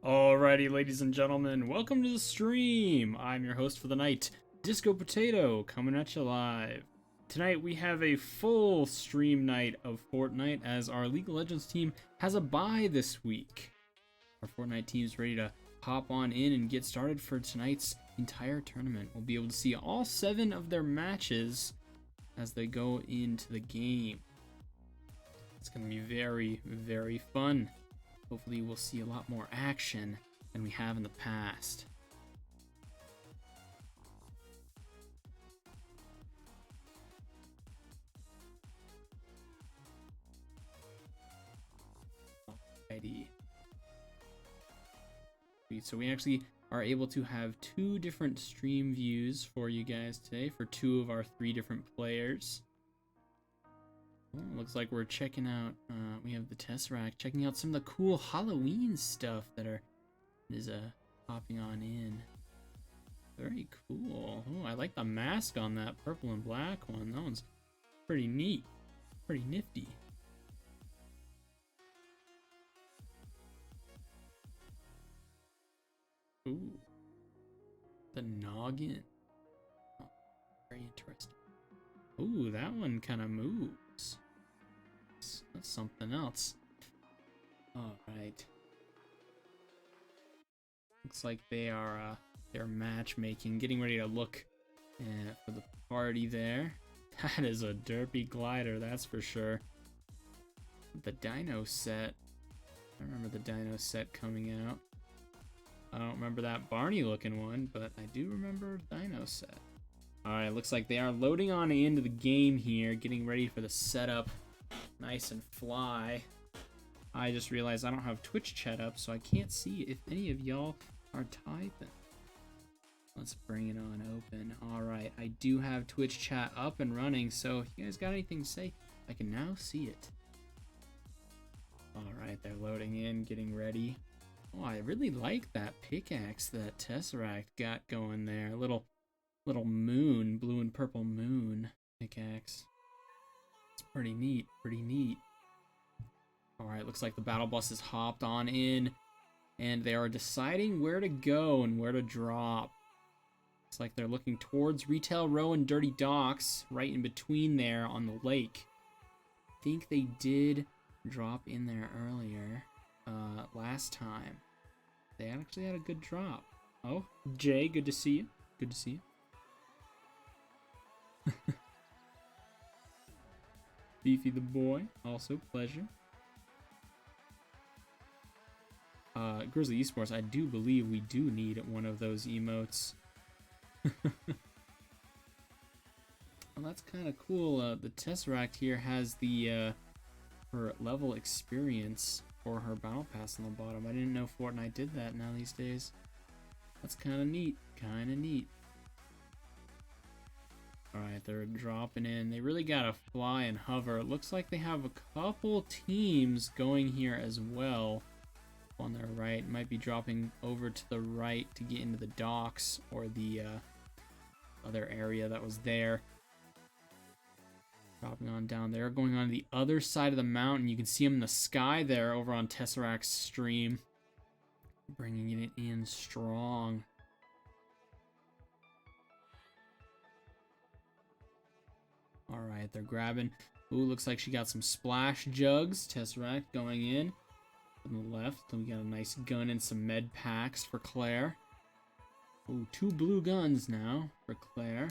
Alrighty, ladies and gentlemen, welcome to the stream. I'm your host for the night, Disco Potato, coming at you live. Tonight we have a full stream night of Fortnite as our League of Legends team has a bye this week. Our Fortnite team's ready to hop on in and get started for tonight's entire tournament. We'll be able to see all 7 of their matches as they go into the game. It's going to be very, very fun. Hopefully we'll see a lot more action than we have in the past. Alrighty. So we actually are able to have 2 different stream views for you guys today for 2 of our 3 different players. Well, looks like we're checking out, we have the Tesseract, checking out some of the cool Halloween stuff that is popping on in. Very cool. Oh, I like the mask on that purple and black one. That one's pretty neat, pretty nifty. Ooh, the noggin. Oh, very interesting. Ooh, that one kind of moves. That's something else. All right. Looks like they're matchmaking, getting ready to look for the party there. That is a derpy glider, that's for sure. The dino set. I remember the dino set coming out. I don't remember that Barney looking one, but I do remember dino set. Alright, looks like they are loading on into the game here, getting ready for the setup. Nice and fly. I just realized I don't have Twitch chat up, so I can't see if any of y'all are typing. Let's bring it on open. Alright, I do have Twitch chat up and running, so if you guys got anything to say, I can now see it. Alright, they're loading in, getting ready. Oh, I really like that pickaxe that Tesseract got going there. Little moon, blue and purple moon pickaxe. It's pretty neat, pretty neat. Alright, looks like the battle bus has hopped on in, and they are deciding where to go and where to drop. Looks like they're looking towards Retail Row and Dirty Docks, right in between there on the lake. I think they did drop in there earlier, last time. They actually had a good drop. Oh, Jay, good to see you. Good to see you. Beefy the boy, also pleasure. Grizzly Esports, I do believe we do need one of those emotes. Well, that's kind of cool. The Tesseract here has the her level experience for her battle pass on the bottom. I didn't know Fortnite did that now these days. That's kind of neat. Kind of neat. Alright, they're dropping in. They really gotta fly and hover. It looks like they have a couple teams going here as well. On their right, might be dropping over to the right to get into the docks or the other area that was there. Dropping on down there, going on the other side of the mountain. You can see them in the sky there over on Tesseract's stream. Bringing it in strong. Alright, they're grabbing. Ooh, looks like she got some splash jugs. Tesseract going in. On the left, we got a nice gun and some med packs for Claire. Ooh, 2 blue guns now for Claire.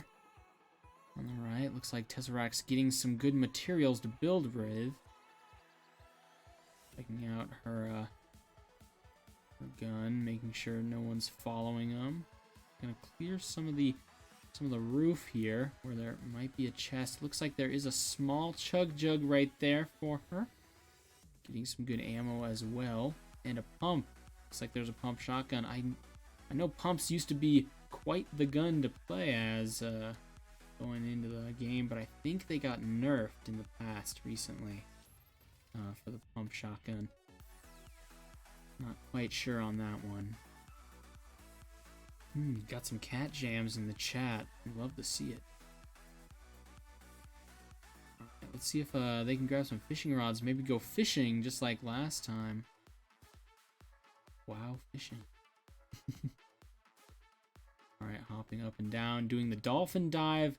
On the right, looks like Tesseract's getting some good materials to build with. Checking out her gun, making sure no one's following them. Gonna clear some of the roof here where there might be a chest. Looks like there is a small chug jug right there for her. Getting some good ammo as well. And a pump. Looks like there's a pump shotgun. I know pumps used to be quite the gun to play as going into the game, but I think they got nerfed in the past recently for the pump shotgun. Not quite sure on that one. Got some cat jams in the chat. I'd love to see it. Let's see if they can grab some fishing rods. Maybe go fishing just like last time. Wow, fishing. Alright, hopping up and down, doing the dolphin dive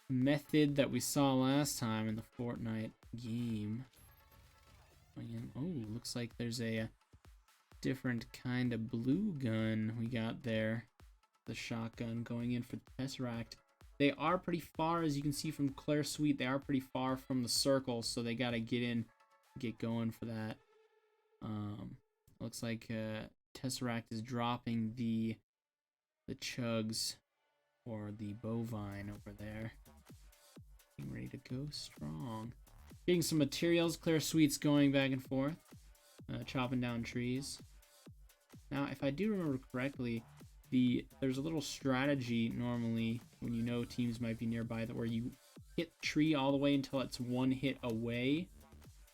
method that we saw last time in the Fortnite game. Oh, looks like there's a different kind of blue gun we got there. The shotgun going in for the Tesseract. They are pretty far, as you can see from Claire's suite, they are pretty far from the circle, so they gotta get going for that. Looks like Tesseract is dropping the chugs or the bovine over there. Getting ready to go strong. Getting some materials. Claire Sweet's going back and forth, chopping down trees. Now, if I do remember correctly, there's a little strategy normally when you know teams might be nearby that where you hit the tree all the way until it's one hit away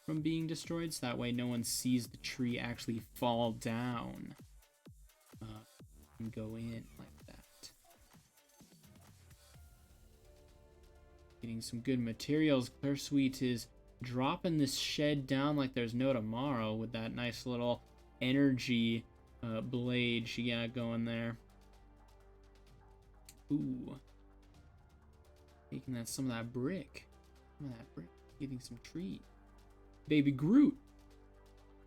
from being destroyed, so that way no one sees the tree actually fall down and go in like that. Getting some good materials. Claire Sweet is dropping this shed down like there's no tomorrow with that nice little energy blade she got going there. Ooh. Taking some of that brick. Getting some tree. Baby Groot.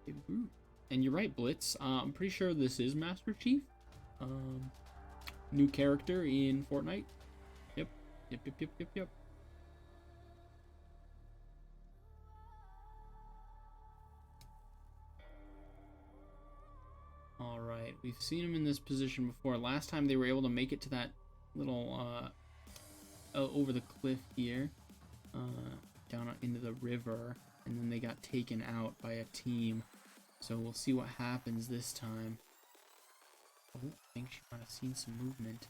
Baby Groot. And you're right, Blitz. I'm pretty sure this is Master Chief. New character in Fortnite. Yep. Alright, we've seen him in this position before. Last time they were able to make it to that little, over the cliff here, down into the river, and then they got taken out by a team. So we'll see what happens this time. Oh, I think she might have seen some movement.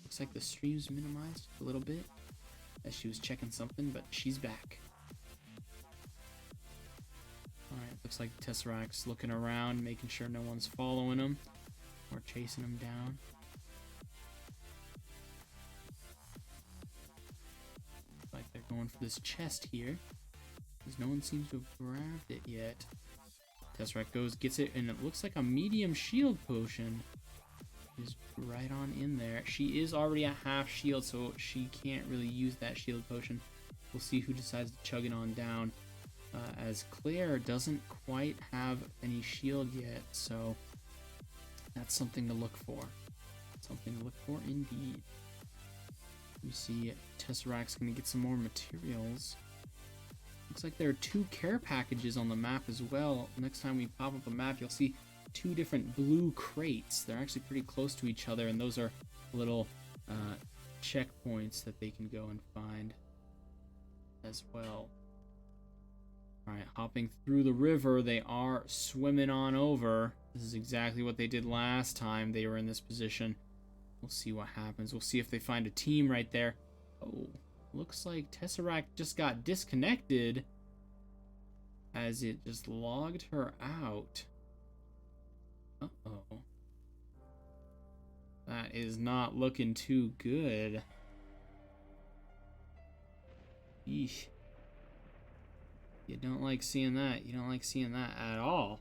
Looks like the stream's minimized a little bit as she was checking something, but she's back. Alright, looks like Tesseract's looking around, making sure no one's following him or chasing him down. Looks like they're going for this chest here, because no one seems to have grabbed it yet. Tesseract goes, gets it, and it looks like a medium shield potion is right on in there. She is already a half shield, so she can't really use that shield potion. We'll see who decides to chug it on down. As Claire doesn't quite have any shield yet, so that's something to look for. Something to look for indeed. We see Tesseract's going to get some more materials. Looks like there are 2 care packages on the map as well. Next time we pop up a map, you'll see 2 different blue crates. They're actually pretty close to each other, and those are little checkpoints that they can go and find as well. Alright, hopping through the river, they are swimming on over. This is exactly what they did last time they were in this position. We'll see what happens. We'll see if they find a team right there. Oh, looks like Tesseract just got disconnected as it just logged her out. Uh-oh. That is not looking too good. Eesh. You don't like seeing that. You don't like seeing that at all.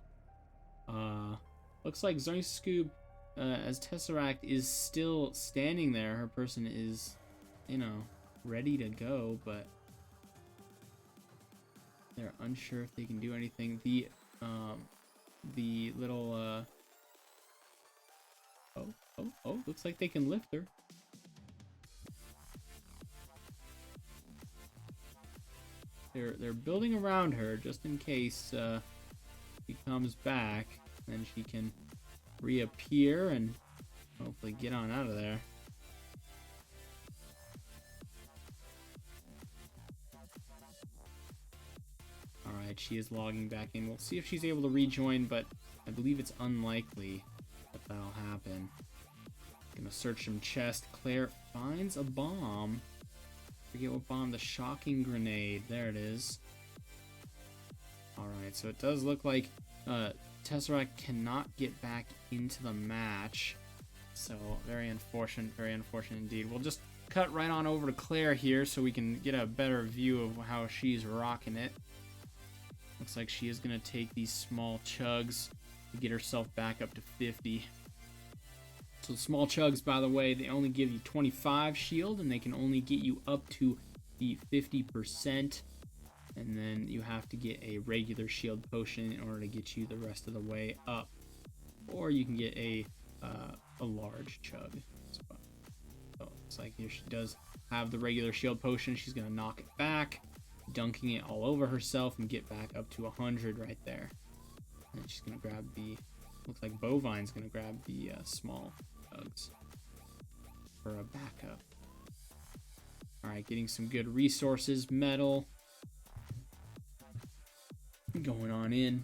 Looks like Zoink as Tesseract is still standing there. Her person is, you know, ready to go, but they're unsure if they can do anything. The little oh, looks like they can lift her. They're building around her just in case she comes back, then she can reappear and hopefully get on out of there. Alright, she is logging back in. We'll see if she's able to rejoin, but I believe it's unlikely that that'll happen. Gonna search some chest. Claire finds a bomb. Forget what bomb. The shocking grenade. There it is. Alright, so it does look like Tesseract cannot get back into the match. So, very unfortunate indeed. We'll just cut right on over to Claire here so we can get a better view of how she's rocking it. Looks like she is going to take these small chugs to get herself back up to 50. So the small chugs, by the way, they only give you 25 shield, and they can only get you up to the 50%. And then you have to get a regular shield potion in order to get you the rest of the way up. Or you can get a large chug. So it looks like here she does have the regular shield potion. She's going to knock it back, dunking it all over herself, and get back up to 100 right there. And she's going to grab the... Looks like Bovine's going to grab the small chugs for a backup. Alright, getting some good resources. Metal. Going on in.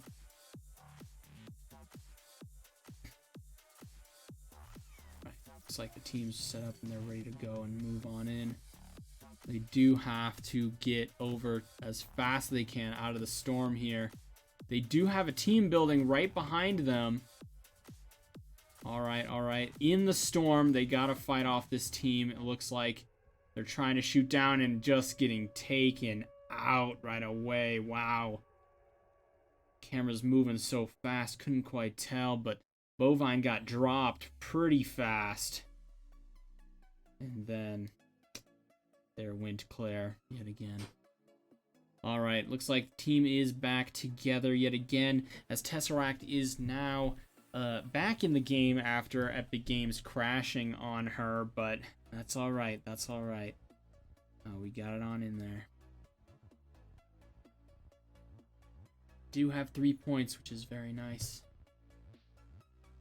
Right, looks like the team's set up and they're ready to go and move on in. They do have to get over as fast as they can out of the storm here. They do have a team building right behind them. Alright, alright. In the storm, they gotta fight off this team. It looks like they're trying to shoot down and just getting taken out right away. Wow. Camera's moving so fast, couldn't quite tell, but Bovine got dropped pretty fast. And then there went Claire yet again. Alright, looks like the team is back together yet again, as Tesseract is now back in the game after Epic Games crashing on her, but that's alright, that's alright. We got it on in there. Do have 3 points, which is very nice.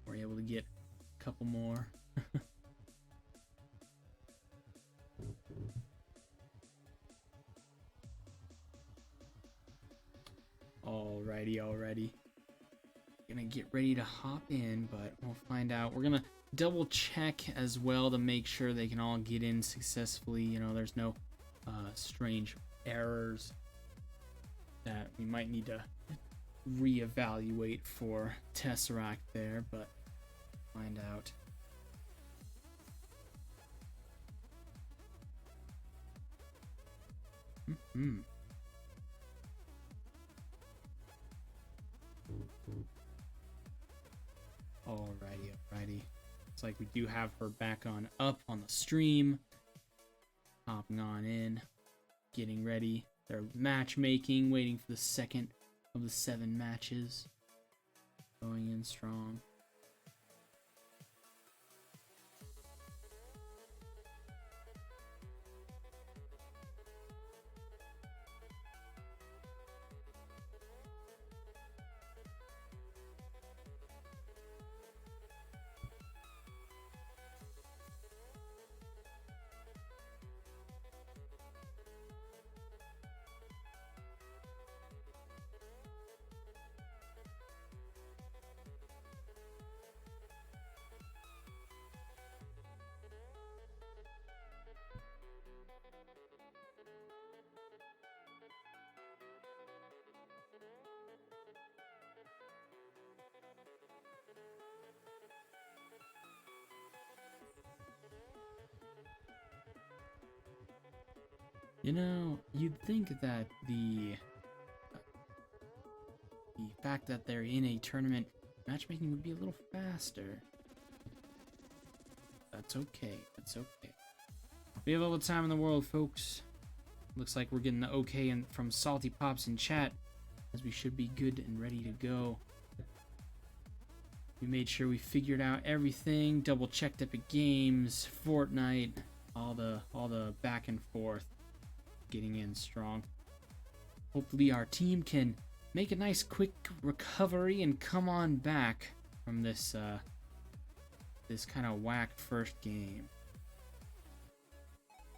We're able to get a couple more. Alrighty. Gonna get ready to hop in, but we'll find out. We're gonna double check as well to make sure they can all get in successfully. You know, there's no strange errors that we might need to reevaluate for Tesseract there, but find out. Alrighty. Looks like we do have her back on up on the stream. Hopping on in. Getting ready. They're matchmaking, waiting for the second of the 7 matches. Going in strong. You know, you'd think that the fact that they're in a tournament, matchmaking would be a little faster. That's okay. That's okay. We have all the time in the world, folks. Looks like we're getting the okay from Salty Pops in chat, as we should be good and ready to go. We made sure we figured out everything, double checked Epic Games, Fortnite, all the back and forth. Getting in strong. Hopefully our team can make a nice quick recovery and come on back from this this kind of whack first game.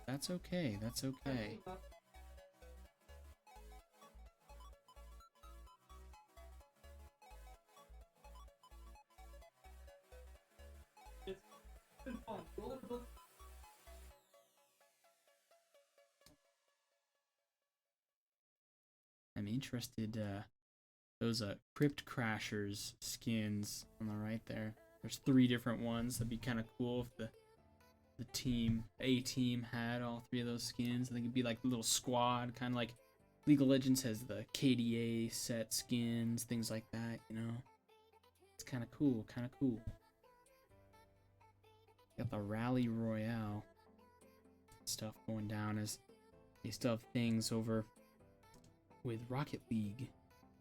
That's okay. That's okay. It's been fun. I'm interested, those Crypt Crashers skins on the right there. There's 3 different ones. That'd be kind of cool if the A-team had all 3 of those skins. I think it'd be like a little squad, kind of like League of Legends has the KDA set skins, things like that, you know. It's kind of cool, kind of cool. Got the Rally Royale stuff going down as they still have things over with Rocket League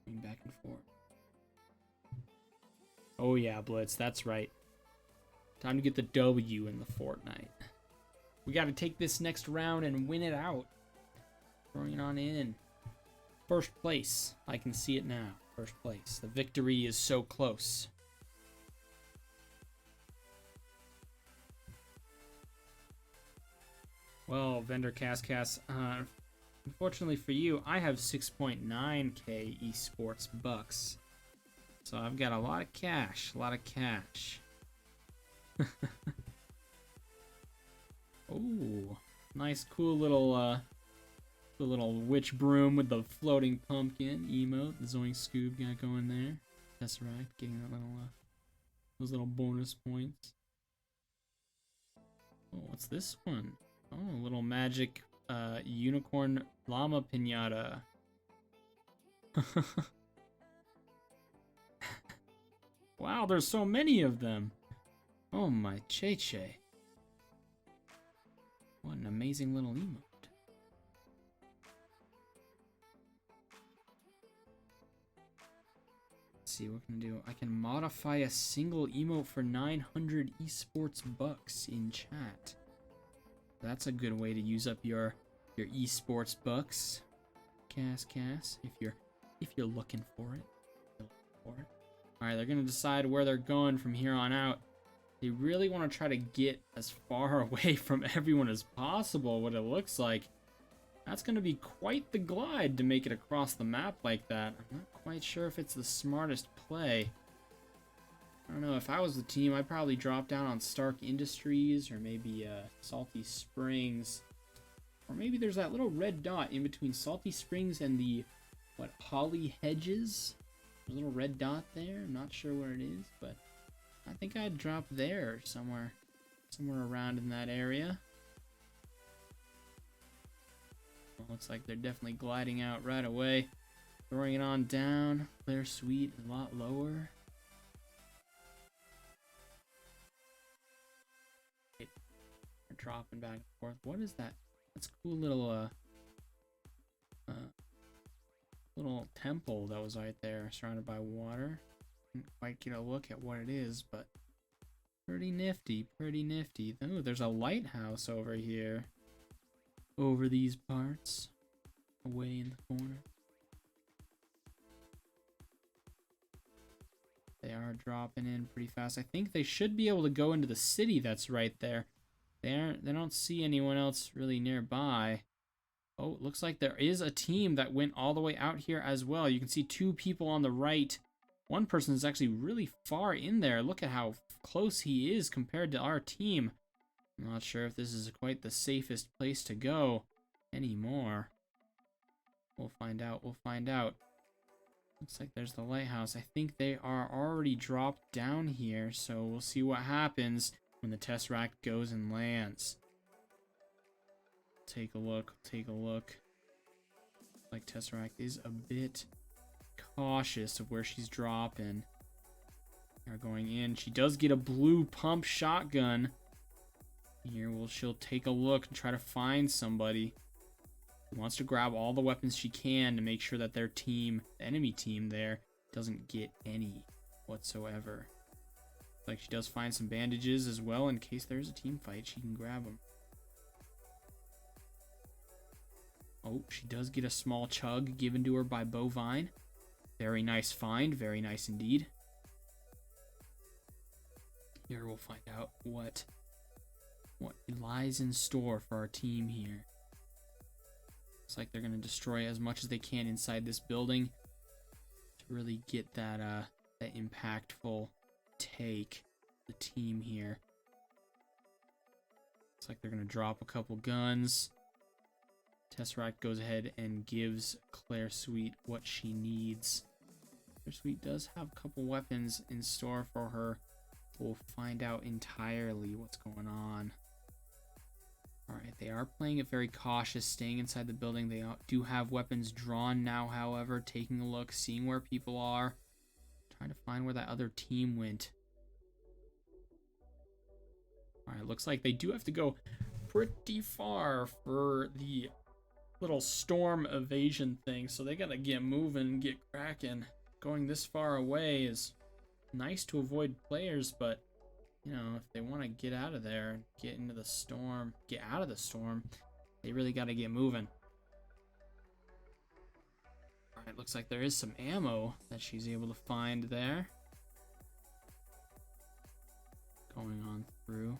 going back and forth. Oh yeah, Blitz, that's right. Time to get the W in the Fortnite. We got to take this next round and win it out. Throwing it on in. First place. I can see it now. First place. The victory is so close. Well, Vendor Cass, unfortunately for you, I have 6.9k esports bucks. So I've got a lot of cash. Oh, nice, cool little witch broom with the floating pumpkin emote. The Zoink Scoob got going there. That's right, getting that little those little bonus points. Oh, what's this one? Oh, a little magic unicorn llama pinata. Wow, there's so many of them. Oh my Che. What an amazing little emote. Let's see what can I do. I can modify a single emote for 900 esports bucks in chat. That's a good way to use up your esports bucks. Cass, if you're looking for it. Alright, they're gonna decide where they're going from here on out. They really want to try to get as far away from everyone as possible, what it looks like. That's going to be quite the glide to make it across the map like that. I'm not quite sure if it's the smartest play. I don't know, if I was the team, I'd probably drop down on Stark Industries or maybe Salty Springs. Or maybe there's that little red dot in between Salty Springs and the, Holly Hedges? There's a little red dot there. I'm not sure where it is, but I think I'd drop there somewhere around in that area. Well, looks like they're definitely gliding out right away. Throwing it on down. Player Suite a lot lower. They're dropping back and forth. What is that? That's a cool little little temple that was right there, surrounded by water. Didn't quite get a look at what it is, but pretty nifty. Oh, there's a lighthouse over here. Over these parts. Away in the corner. They are dropping in pretty fast. I think they should be able to go into the city that's right there. They don't see anyone else really nearby. Oh, it looks like there is a team that went all the way out here as well. You can see two people on the right. One person is actually really far in there. Look at how close he is compared to our team. I'm not sure if this is quite the safest place to go anymore. We'll find out. Looks like there's the lighthouse. I think they are already dropped down here, so we'll see what happens when the Tesseract goes and lands. Take a look. Like Tesseract is a bit cautious of where she's dropping. They're going in. She does get a blue pump shotgun. Here, she'll take a look and try to find somebody. She wants to grab all the weapons she can to make sure that their team, the enemy team there, doesn't get any whatsoever. Like she does find some bandages as well in case there's a team fight. She can grab them. Oh, she does get a small chug given to her by Bovine. Very nice find. Very nice indeed. Here we'll find out what lies in store for our team here. Looks like they're going to destroy as much as they can inside this building to really get that impactful take the team here. Looks like they're going to drop a couple guns. Tesseract goes ahead and gives Claire Sweet what she needs. Claire Sweet does have a couple weapons in store for her. We'll find out entirely what's going on. Alright, they are playing it very cautious, staying inside the building. They do have weapons drawn now, however, taking a look, seeing where people are, Trying to find where that other team went. Alright, looks like they do have to go pretty far for the little storm evasion thing, so they gotta get moving, get cracking. Going this far away is nice to avoid players, but you know, if they want to get out of there and get into the storm, get out of the storm, they really gotta get moving. Alright, looks like there is some ammo that she's able to find there. Going on through.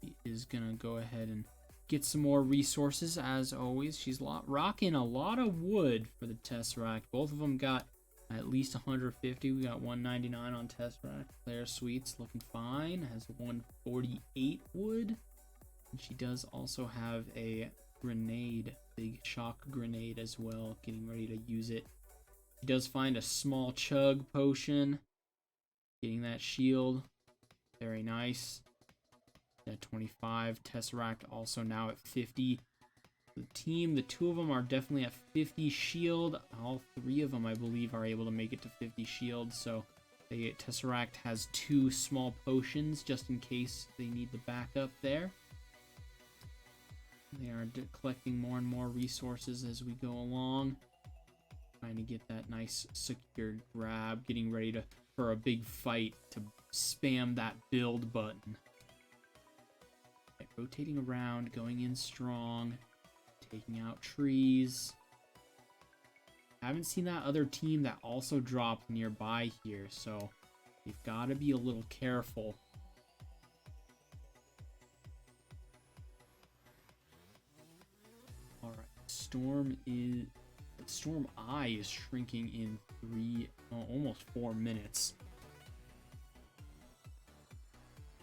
He is gonna go ahead and get some more resources as always. She's rocking a lot of wood for the Tesseract. Both of them got at least 150. We got 199 on Tesseract. Claire Sweets looking fine. Has 148 wood. And she does also have a grenade, big shock grenade as well, getting ready to use it. She does find a small chug potion. Getting that shield. Very nice. At 25. Tesseract also now at 50. The team, the two of them are definitely at 50 shield. All three of them, I believe, are able to make it to 50 shield. So the Tesseract has 2 small potions just in case they need the backup there. They are collecting more and more resources as we go along. Trying to get that nice secured grab. Getting ready for a big fight to spam that build button. Right, rotating around, going in strong. Taking out trees. Haven't seen that other team that also dropped nearby here, so you've got to be a little careful. All right, Storm Eye is shrinking in almost 4 minutes.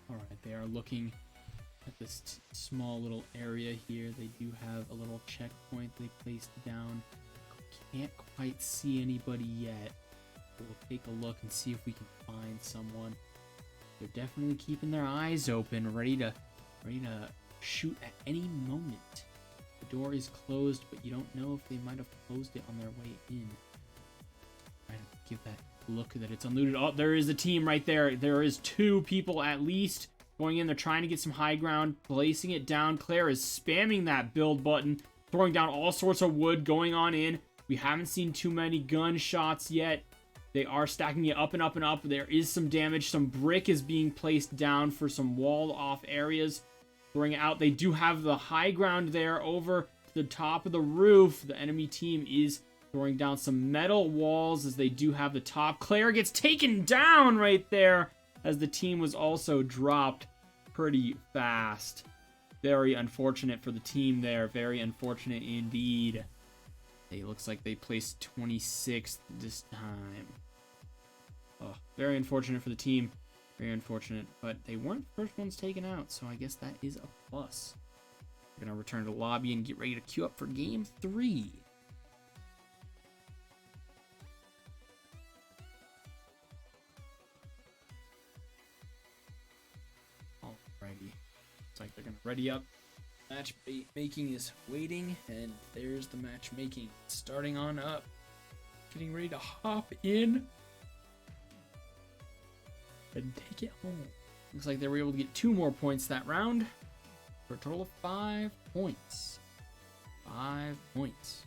All right, they are looking at this small little area here. They do have a little checkpoint they placed down. Can't quite see anybody yet. We'll take a look and see if we can find someone. They're definitely keeping their eyes open, ready to shoot at any moment. The door is closed, but you don't know if they might have closed it on their way in. Try to give that look that it's unlooted. Oh, there is a team right there. There is 2 people at least. Going in, they're trying to get some high ground, placing it down. Claire is spamming that build button, throwing down all sorts of wood, going on in. We haven't seen too many gunshots yet. They are stacking it up and up and up. There is some damage. Some brick is being placed down for some walled off areas. Throwing it out. They do have the high ground there over the top of the roof. The enemy team is throwing down some metal walls as they do have the top. Claire gets taken down right there, as the team was also dropped pretty fast. Very unfortunate for the team there. Very unfortunate indeed. It looks like they placed 26th this time. Oh, very unfortunate for the team. Very unfortunate. But they weren't the first ones taken out, so I guess that is a plus. We're going to return to the lobby and get ready to queue up for Game 3. Looks like they're gonna ready up. Matchmaking is waiting, and there's the matchmaking starting on up. Getting ready to hop in and take it home. Looks like they were able to get 2 more points that round for a total of 5 points. 5 points.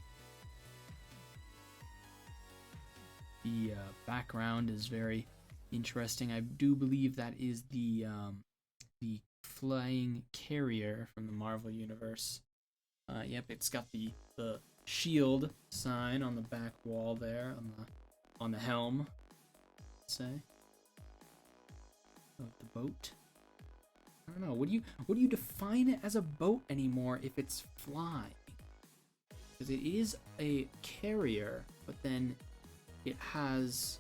The background is very interesting. I do believe that is the flying carrier from the Marvel Universe. Yep, it's got the shield sign on the back wall there, on the helm, let's say, of the boat. I don't know. What do you define it as a boat anymore if it's flying? Because it is a carrier, but then it has,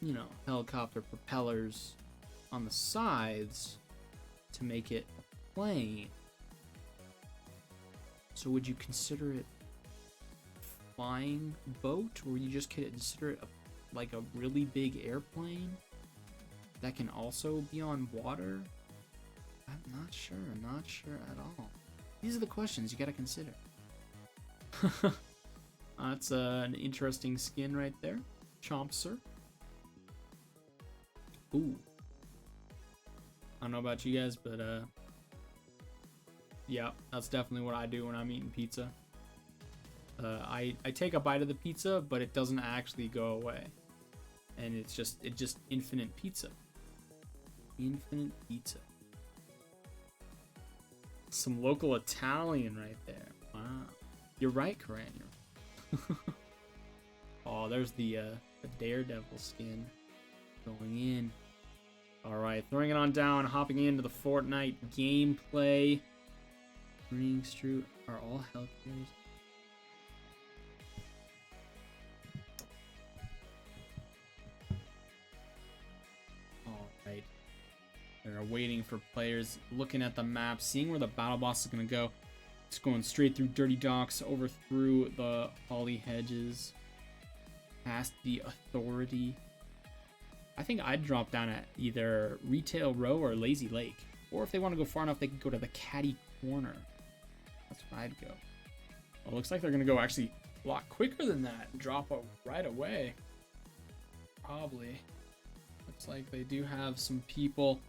you know, helicopter propellers on the sides to make it a plane. So would you consider it a flying boat, or would you just consider it like a really big airplane that can also be on water? I'm not sure at all. These are the questions you gotta consider. That's an interesting skin right there. Chompser. Ooh. I don't know about you guys, but yeah, that's definitely what I do when I'm eating pizza. I take a bite of the pizza, but it doesn't actually go away. And it's just infinite pizza. Infinite pizza. Some local Italian right there. Wow. You're right, Karan. Oh, there's the Daredevil skin going in. Alright, throwing it on down, hopping into the Fortnite gameplay. Rings true. Are all health carriers? Alright. They're waiting for players, looking at the map, seeing where the battle boss is going to go. It's going straight through Dirty Docks, over through the Holly Hedges, past the Authority. I think I'd drop down at either Retail Row or Lazy Lake. Or if they want to go far enough, they could go to the Caddy Corner. That's where I'd go. Well, looks like they're going to go actually a lot quicker than that and drop right away. Probably. Looks like they do have some people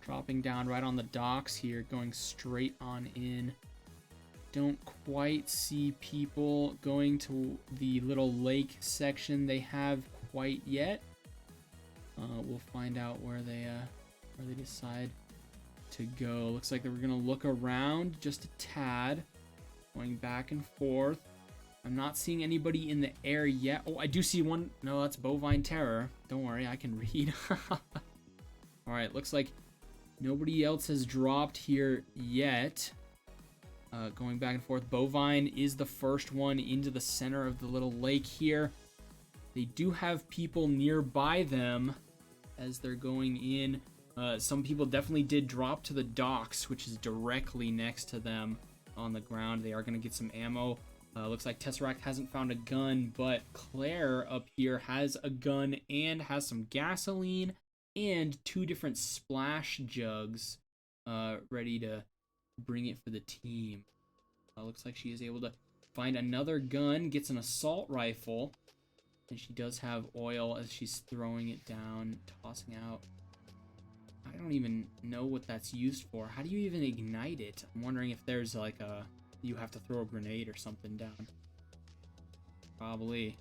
dropping down right on the docks here, going straight on in. Don't quite see people going to the little lake section they have quite yet. We'll find out where they decide to go. Looks like they were gonna look around just a tad, going back and forth. I'm not seeing anybody in the air yet. Oh, I do see one. No, that's Bovine Terror. Don't worry, I can read. All right, looks like nobody else has dropped here yet. Going back and forth. Bovine is the first one into the center of the little lake here. They do have people nearby them as they're going in. Some people definitely did drop to the docks, which is directly next to them on the ground. They are going to get some ammo. Looks like Tesseract hasn't found a gun, but Claire up here has a gun and has some gasoline and 2 different splash jugs ready to bring it for the team. Looks like she is able to find another gun, gets an assault rifle, and she does have oil as she's throwing it down, tossing out. I don't even know what that's used for. How do you even ignite it? I'm wondering if there's like you have to throw a grenade or something down. Probably.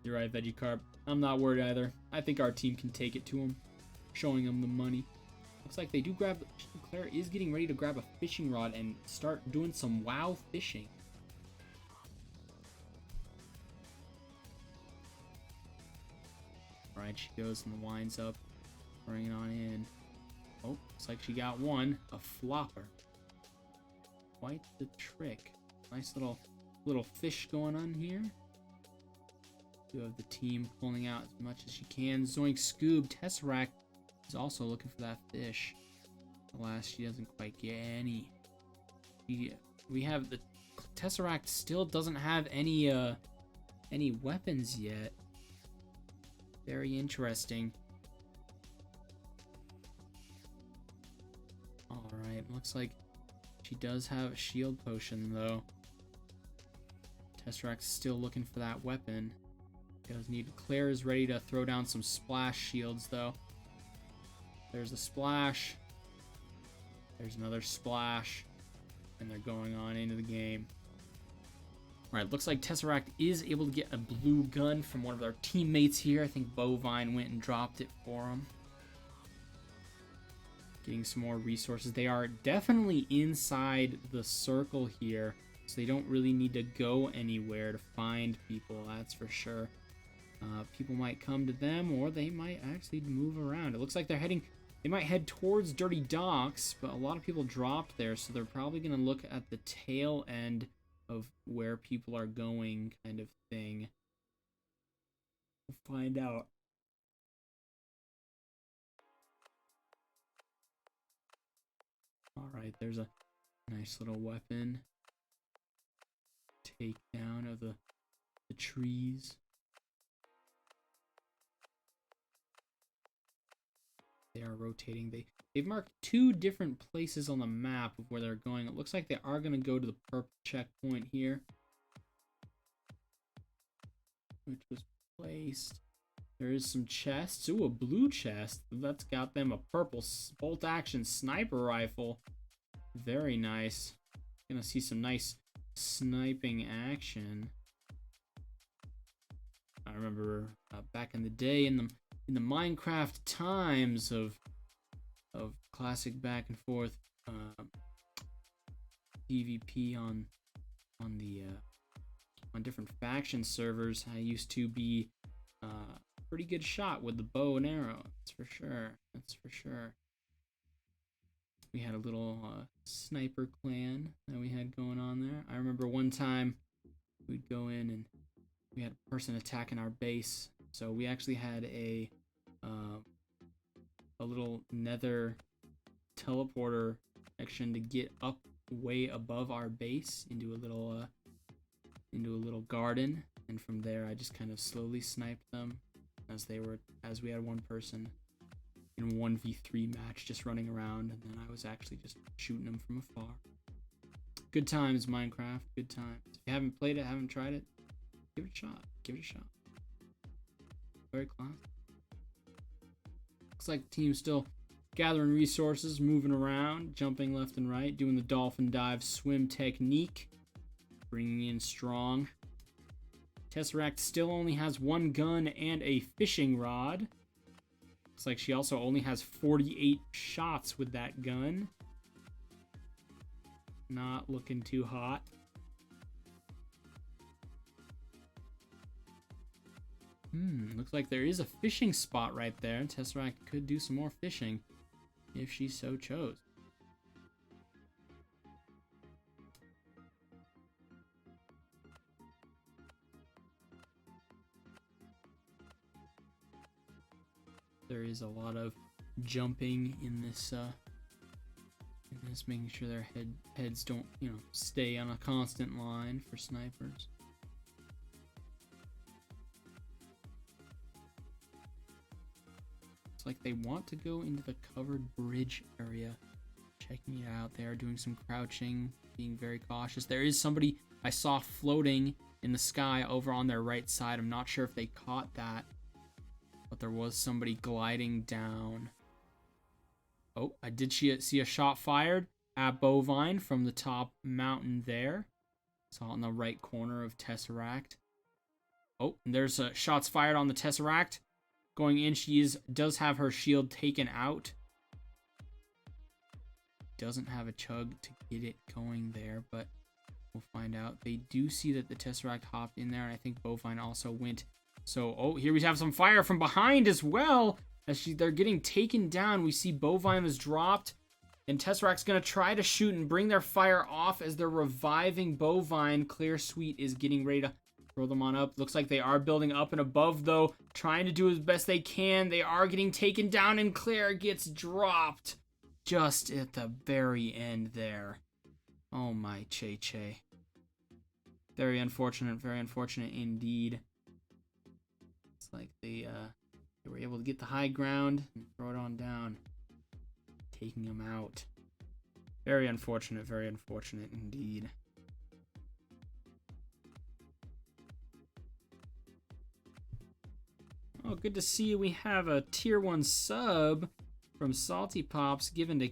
You're right, Veggie Carp. I'm not worried either. I think our team can take it to him, showing him the money. Looks like they do grab. Claire is getting ready to grab a fishing rod and start doing some wow fishing. Alright, she goes and winds up, bringing it on in. Oh, looks like she got one, a flopper. Quite the trick. Nice little fish going on here. You have the team pulling out as much as she can. Zoink Scoob, Tesseract is also looking for that fish. Alas, she doesn't quite get any. We have the Tesseract still doesn't have any weapons yet. Very interesting. Alright, looks like she does have a shield potion though. Tesseract's still looking for that weapon. Does need. Claire is ready to throw down some splash shields though. There's a splash. There's another splash. And they're going on into the game. Alright, looks like Tesseract is able to get a blue gun from one of their teammates here. I think Bovine went and dropped it for him. Getting some more resources. They are definitely inside the circle here, so they don't really need to go anywhere to find people, that's for sure. People might come to them, or they might actually move around. It looks like they're heading. They might head towards Dirty Docks, but a lot of people dropped there, so they're probably going to look at the tail end of where people are going, kind of thing. We'll find out. Alright, there's a nice little weapon. Take down of the trees. They are rotating. They've marked 2 different places on the map of where they're going. It looks like they are going to go to the purple checkpoint here. which was placed. There is some chests. Ooh, a blue chest. That's got them a purple bolt-action sniper rifle. Very nice. Gonna see some nice sniping action. I remember back in the day, in the Minecraft times of classic back and forth PvP on different faction servers. I used to be pretty good shot with the bow and arrow. That's for sure. That's for sure. We had a little sniper clan that we had going on there. I remember one time we'd go in and we had a person attacking our base. So we actually had a little nether teleporter action to get up way above our base into a little garden, and from there I just kind of slowly sniped them as we had one person in 1v3 match just running around, and then I was actually just shooting them from afar. Good times, Minecraft. Good times. If you haven't played it, haven't tried it, give it a shot. Give it a shot. Very classic. Looks like the team's still gathering resources, moving around, jumping left and right, doing the dolphin dive swim technique, bringing in strong. Tesseract still only has one gun and a fishing rod. Looks like she also only has 48 shots with that gun. Not looking too hot. Looks like there is a fishing spot right there. Tesseract could do some more fishing if she so chose. There is a lot of jumping in this, making sure their heads don't, stay on a constant line for snipers. It's like they want to go into the covered bridge area. Checking it out. They are doing some crouching, being very cautious. There is somebody I saw floating in the sky over on their right side. I'm not sure if they caught that, but there was somebody gliding down. Oh, I did see a shot fired at Bovine from the top mountain there. Saw it in the right corner of Tesseract. Oh, and there's shots fired on the Tesseract. Going in, she does have her shield taken out. Doesn't have a chug to get it going there, but we'll find out. They do see that the Tesseract hopped in there, and I think Bovine also went. So, oh, here we have some fire from behind as well. As they're getting taken down, we see Bovine was dropped, and Tesseract's going to try to shoot and bring their fire off as they're reviving Bovine. Clear Sweet is getting ready to throw them on up. Looks like they are building up and above, though, trying to do as best they can. They are getting taken down, and Claire gets dropped just at the very end there. Oh, my Che. Very unfortunate indeed. It's like they were able to get the high ground and throw it on down, taking them out. Very unfortunate indeed. Oh, good to see we have a tier 1 sub from Salty Pops given to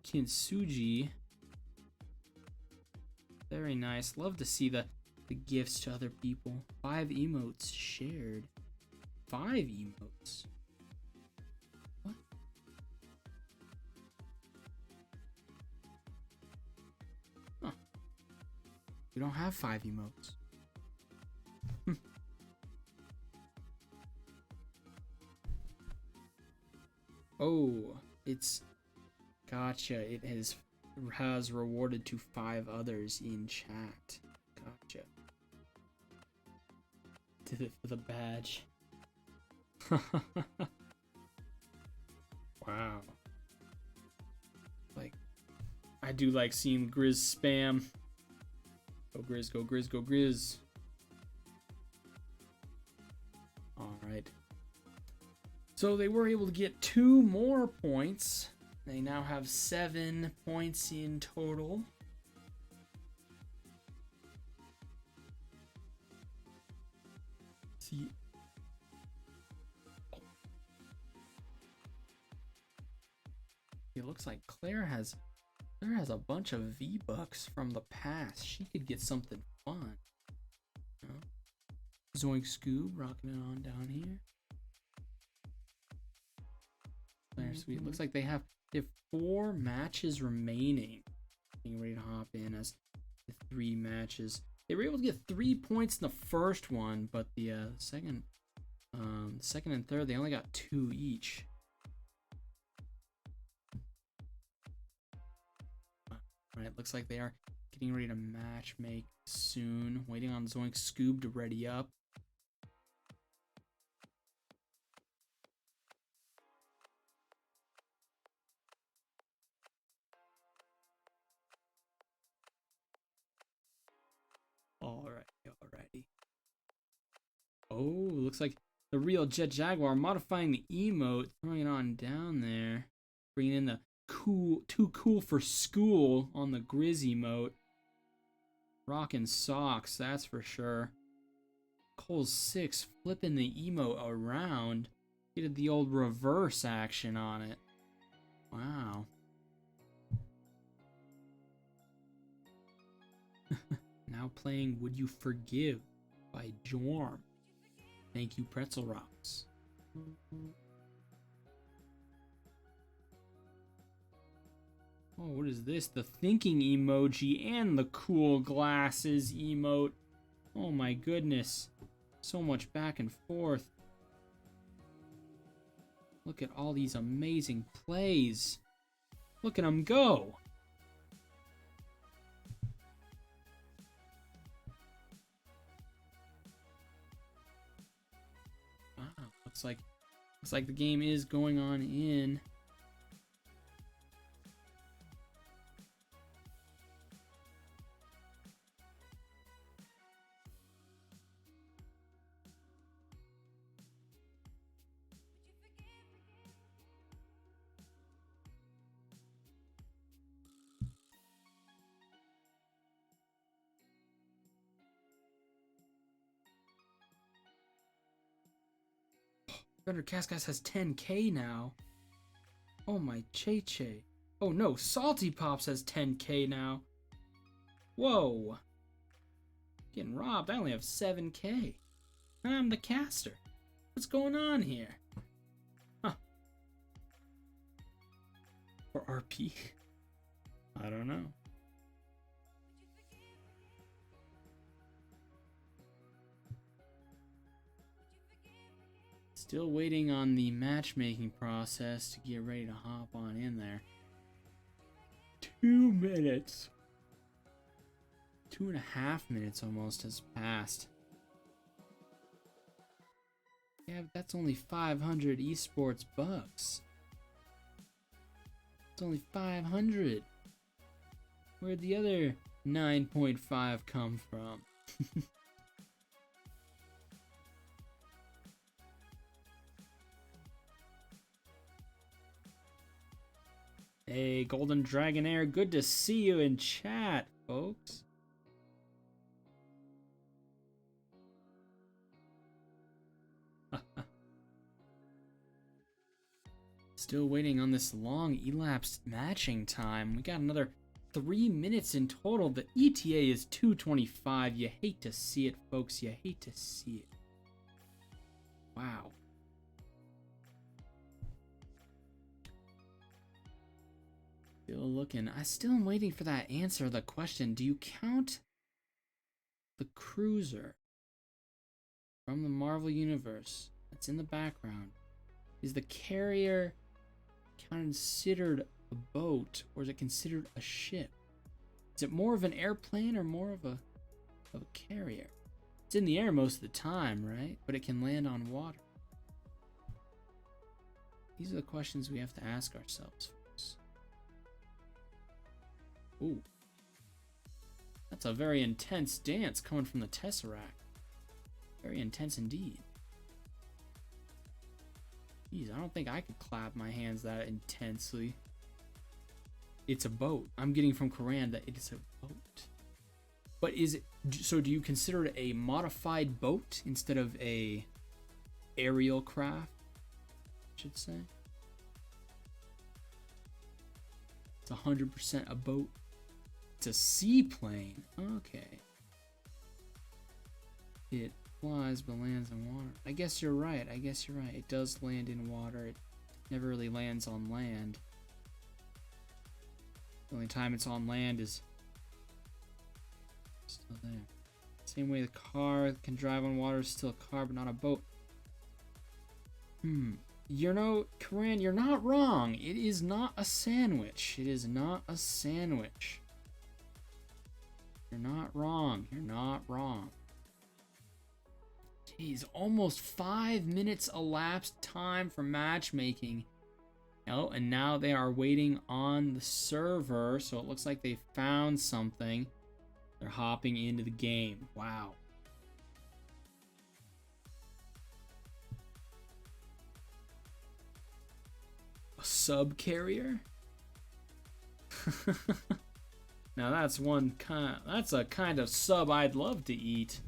Kintsugi. Very nice. Love to see the gifts to other people. 5 emotes shared. 5 emotes. What? Huh. We don't have 5 emotes. Oh, it's gotcha. It has rewarded to 5 others in chat. Gotcha. Did it for the badge. Wow. Like, I do like seeing Grizz spam. Go Grizz, go Grizz, go Grizz. Alright. So they were able to get 2 more points. They now have 7 points in total. see. It looks like Claire has a bunch of V-Bucks from the past. She could get something fun. You know? Zoink Scoob rocking it on down here. Claire Sweet. Looks like they have 4 matches remaining. Getting ready to hop in as the 3 matches. They were able to get 3 points in the first one, but the second and third, they only got 2 each. Alright, looks like they are getting ready to match make soon. Waiting on Zoink Scoob to ready up. Alrighty. Oh, looks like the real Jet Jaguar modifying the emote, throwing it on down there. Bringing in the too cool for school on the Grizz emote. Rockin' socks, that's for sure. Cole's 6 flipping the emote around. Get the old reverse action on it. Wow. Now playing Would You Forgive by Jorm. Thank you, Pretzel Rocks. Oh, what is this? The thinking emoji and the cool glasses emote. Oh my goodness. So much back and forth. Look at all these amazing plays. Look at them go. Wow, looks like the game is going on in. Thunder Cascas has 10k now. Oh my che. Oh no, Salty Pops has 10k now. Whoa. Getting robbed. I only have 7k. And I'm the caster. What's going on here? Huh. For RP? I don't know. Still waiting on the matchmaking process to get ready to hop on in there. 2 minutes. 2.5 minutes almost has passed. Yeah, but that's only 500 esports bucks. It's only 500. Where'd the other 9.5 come from? Hey, Golden Dragonair, good to see you in chat, folks. Still waiting on this long elapsed matching time. We got another 3 minutes in total. The ETA is 2:25. You hate to see it, folks. You hate to see it. Wow. Still looking. I still am waiting for that answer to the question. Do you count the cruiser from the Marvel Universe that's in the background? Is the carrier considered a boat, or is it considered a ship? Is it more of an airplane or more of a carrier? It's in the air most of the time, right? But it can land on water. These are the questions we have to ask ourselves, folks. Ooh. That's a very intense dance coming from the Tesseract. Very intense indeed. Jeez, I don't think I could clap my hands that intensely. It's a boat. I'm getting from Koran that it is a boat. But is it, so do you consider it a modified boat instead of a aerial craft, I should say? It's 100% a boat. It's a seaplane. Okay. It flies but lands in water. I guess you're right. It does land in water. It never really lands on land. The only time it's on land is still there. Same way the car can drive on water is still a car but not a boat. You know, Corinne, you're not wrong. It is not a sandwich. It is not a sandwich. You're not wrong. You're not wrong. Jeez, almost 5 minutes elapsed time for matchmaking. Oh, and now they are waiting on the server, so it looks like they found something. They're hopping into the game. Wow. A subcarrier? Now that's that's a kind of sub I'd love to eat.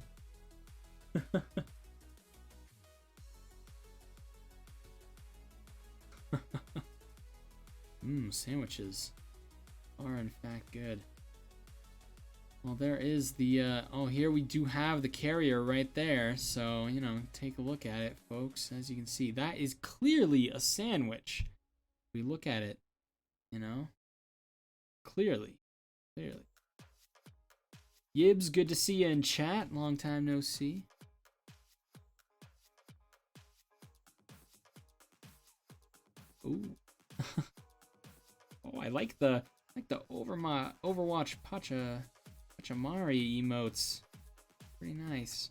Sandwiches are in fact good. Well, there is the oh, here we do have the carrier right there, so you know, take a look at it, folks. As you can see, that is clearly a sandwich. We look at it, you know, clearly. Yibs, good to see you in chat. Long time no see. Ooh. Oh, I like the Overwatch Pachamari emotes. Pretty nice.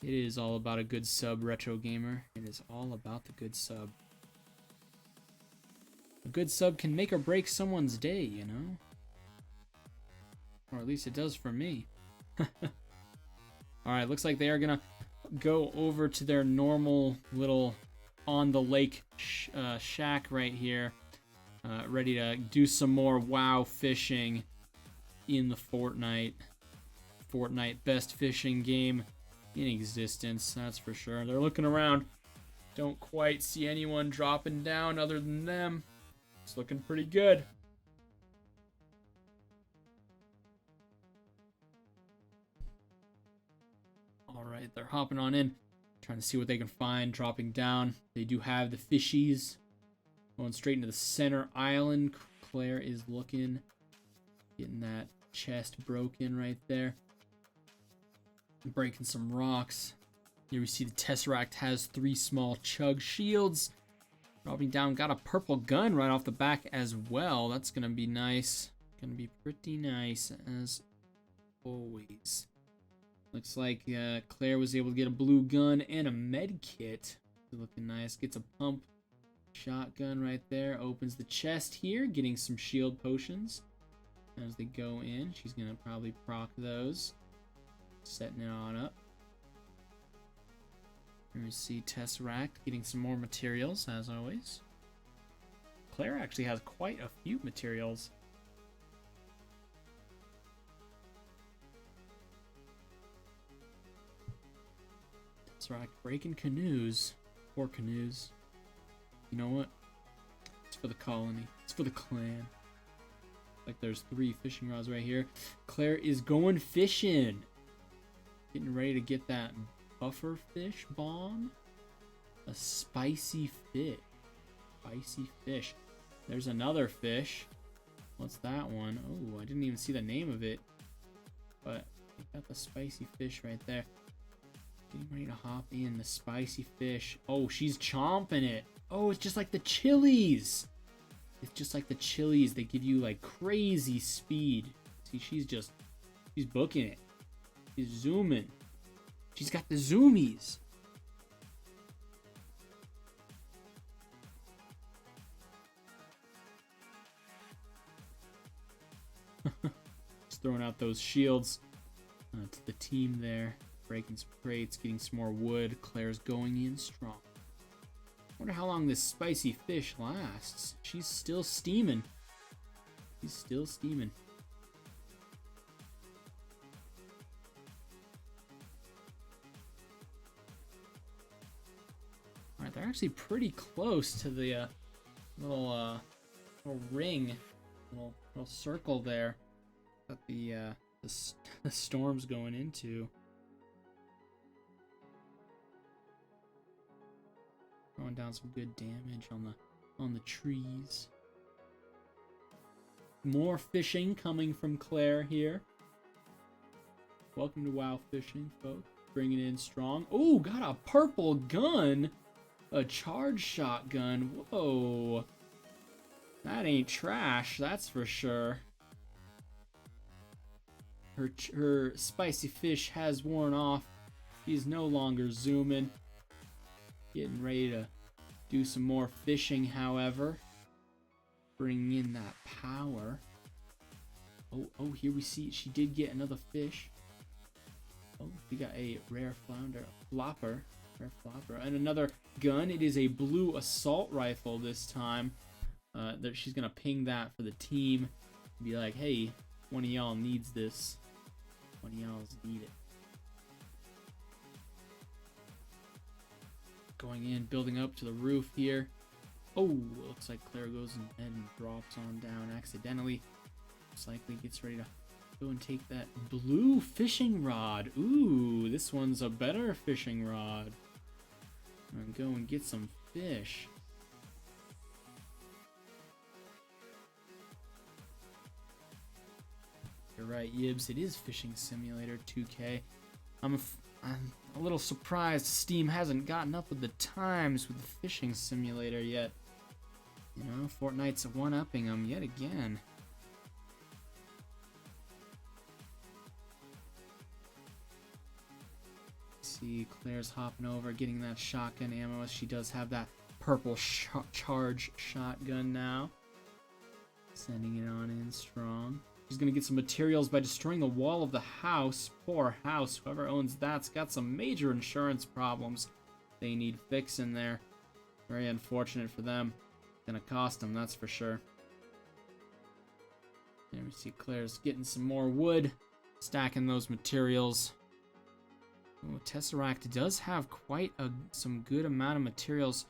It is all about a good sub, Retro Gamer. It is all about the good sub. A good sub can make or break someone's day, you know? Or at least it does for me. Alright, looks like they are gonna go over to their normal little on the lake shack right here. Ready to do some more WoW fishing in the Fortnite best fishing game in existence, that's for sure. They're looking around. Don't quite see anyone dropping down other than them. It's looking pretty good. Alright, they're hopping on in. Trying to see what they can find, dropping down. They do have the fishies. Going straight into the center island. Claire is looking. Getting that chest broken right there. Breaking some rocks. Here we see the Tesseract has 3 small chug shields. Dropping down, got a purple gun right off the back as well. That's gonna be nice. Gonna be pretty nice as always. Looks like Claire was able to get a blue gun and a med kit. Looking nice. Gets a pump shotgun right there. Opens the chest here, getting some shield potions. As they go in, she's gonna probably proc those. Setting it on up. Here we see Tesseract getting some more materials, as always. Claire actually has quite a few materials. Tesseract breaking canoes. Poor canoes. You know what? It's for the colony. It's for the clan. Like there's 3 fishing rods right here. Claire is going fishing. Getting ready to get that buffer fish bomb. A spicy fish. Spicy fish. There's another fish. What's that one? Oh, I didn't even see the name of it. But we got the spicy fish right there. Getting ready to hop in the spicy fish. Oh, she's chomping it. Oh, it's just like the chilies. It's just like the chilies. They give you like crazy speed. See, she's booking it. She's zooming. She's got the zoomies. Just throwing out those shields to the team there. Breaking some crates, getting some more wood. Claire's going in strong. Wonder how long this spicy fish lasts. She's still steaming. She's still steaming. They're actually pretty close to the little ring, little circle there that the storm's going into. Throwing down some good damage on the trees. More fishing coming from Claire here. Welcome to WoW Fishing, folks. Bringing in strong. Oh, got a purple gun. A charge shotgun. Whoa. That ain't trash, that's for sure. Her spicy fish has worn off. She's no longer zooming. Getting ready to do some more fishing, however. Bringing in that power. Oh, here we see she did get another fish. Oh, we got a rare rare flopper, and another gun. It is a blue assault rifle this time. She's gonna ping that for the team. Be like, hey, one of y'all needs this. One of y'all's need it. Going in, building up to the roof here. Oh, looks like Claire goes and drops on down accidentally. Most likely gets ready to go and take that blue fishing rod. Ooh, this one's a better fishing rod. And go and get some fish. You're right, Yibs. It is Fishing Simulator 2K. I'm a little surprised Steam hasn't gotten up with the times with the Fishing Simulator yet. You know, Fortnite's one-upping them yet again. See, Claire's hopping over, getting that shotgun ammo. She does have that purple charge shotgun now. Sending it on in strong. She's gonna get some materials by destroying the wall of the house. Poor house. Whoever owns that's got some major insurance problems they need fixing there. Very unfortunate for them. Gonna cost them, that's for sure. There we see Claire's getting some more wood, stacking those materials. Oh, Tesseract does have quite some good amount of materials.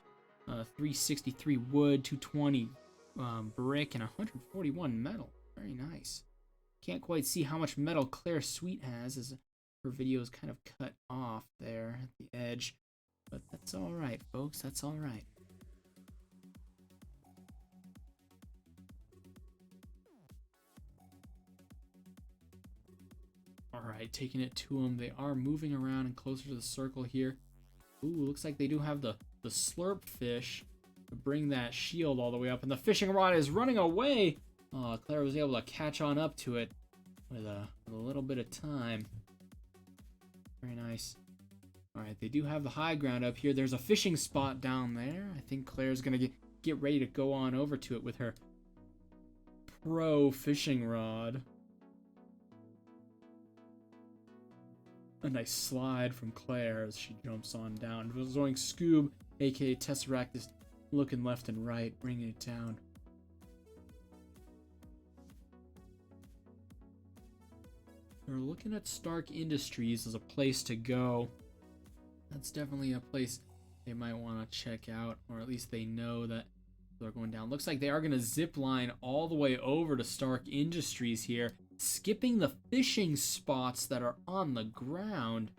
363 wood, 220 brick, and 141 metal. Very nice. Can't quite see how much metal Claire Sweet has, as her video is kind of cut off there at the edge. But that's alright, folks. That's alright. Alright, taking it to them. They are moving around and closer to the circle here. Ooh, looks like they do have the slurp fish to bring that shield all the way up. And the fishing rod is running away. Claire was able to catch on up to it with a little bit of time. Very nice. Alright, they do have the high ground up here. There's a fishing spot down there. I think Claire's going to get ready to go on over to it with her pro fishing rod. A nice slide from Claire as she jumps on down. Zoink Scoob, aka Tesseract, is looking left and right, bringing it down. We're looking at Stark Industries as a place to go. That's definitely a place they might want to check out, or at least they know that they're going down. Looks like they are going to zip line all the way over to Stark Industries here, skipping the fishing spots that are on the ground.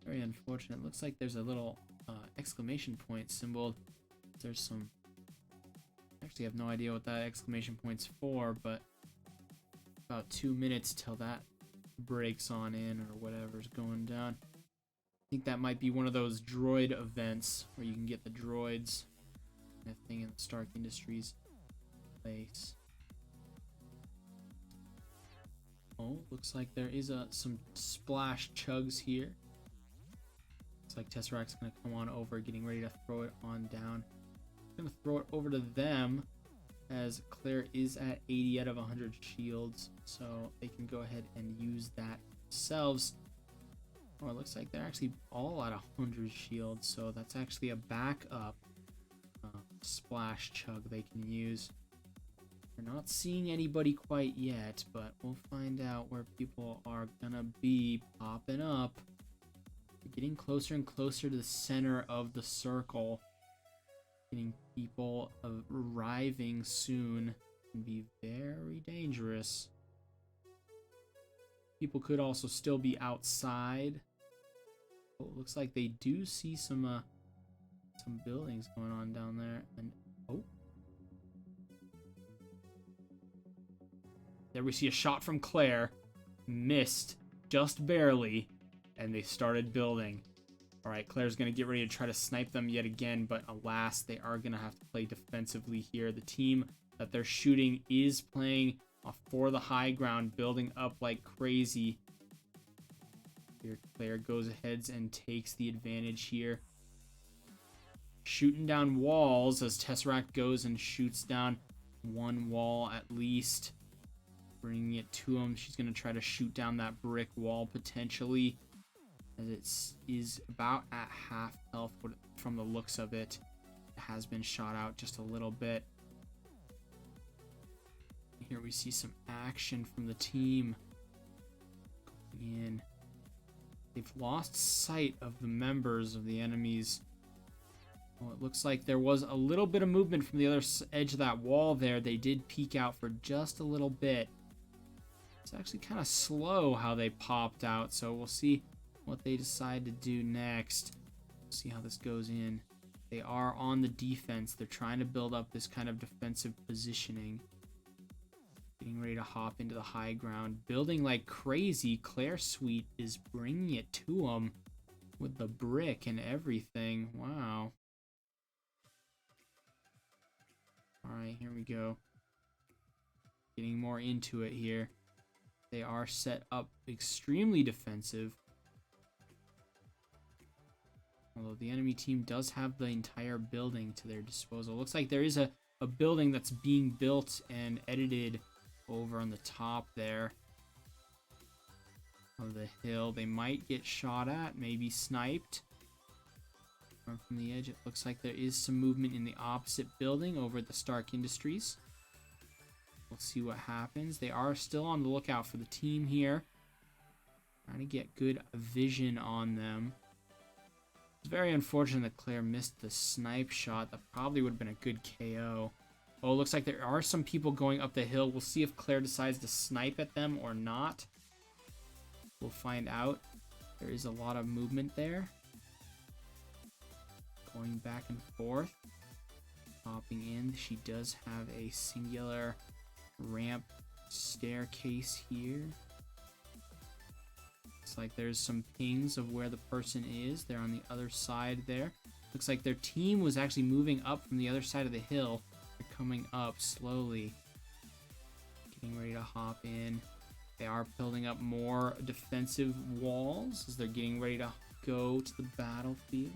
Very unfortunate. Looks like there's a little exclamation point symbol. There's some... Actually, I have no idea what that exclamation point's for, but about 2 minutes till that breaks on in or whatever's going down. I think that might be one of those droid events where you can get the droids. That thing in the Stark Industries place. Oh, looks like there is some splash chugs here. Looks like Tesseract's gonna come on over, getting ready to throw it on down. Gonna throw it over to them, as Claire is at 80 out of 100 shields, so they can go ahead and use that themselves. Oh, it looks like they're actually all at 100 shields, so that's actually a backup splash chug they can use. We're not seeing anybody quite yet, but we'll find out where people are gonna be popping up Getting closer and closer to the center of the circle. Getting people arriving soon can be very dangerous. People could also still be outside. Oh, it looks like they do see some buildings going on down there. And oh, there we see a shot from Claire. Missed just barely, and they started building. All right, Claire's going to get ready to try to snipe them yet again, but alas, they are going to have to play defensively here. The team that they're shooting is playing for the high ground, building up like crazy. Here, Claire goes ahead and takes the advantage here. Shooting down walls as Tesseract goes and shoots down one wall at least. Bringing it to him. She's going to try to shoot down that brick wall potentially, as it is about at half health from the looks of it. It has been shot out just a little bit. Here we see some action from the team going in. They've lost sight of the members of the enemies. Well, it looks like there was a little bit of movement from the other edge of that wall there. They did peek out for just a little bit. It's actually kind of slow how they popped out, so we'll see what they decide to do next. See how this goes in. They are on the defense. They're trying to build up this kind of defensive positioning. Getting ready to hop into the high ground. Building like crazy. Claire Sweet is bringing it to them with the brick and everything. Wow. Alright, here we go. Getting more into it here. They are set up extremely defensive. Although the enemy team does have the entire building to their disposal. Looks like there is a building that's being built and edited over on the top there of the hill. They might get shot at, maybe sniped. From the edge, it looks like there is some movement in the opposite building over at the Stark Industries. We'll see what happens. They are still on the lookout for the team here. Trying to get good vision on them. It's very unfortunate that Claire missed the snipe shot. That probably would have been a good KO. Oh, it looks like there are some people going up the hill. We'll see if Claire decides to snipe at them or not. We'll find out. There is a lot of movement there. Going back and forth. Hopping in. She does have a singular ramp staircase here. Looks like there's some pings of where the person is. They're on the other side there. Looks like their team was actually moving up from the other side of the hill. They're coming up slowly. Getting ready to hop in. They are building up more defensive walls as they're getting ready to go to the battlefield.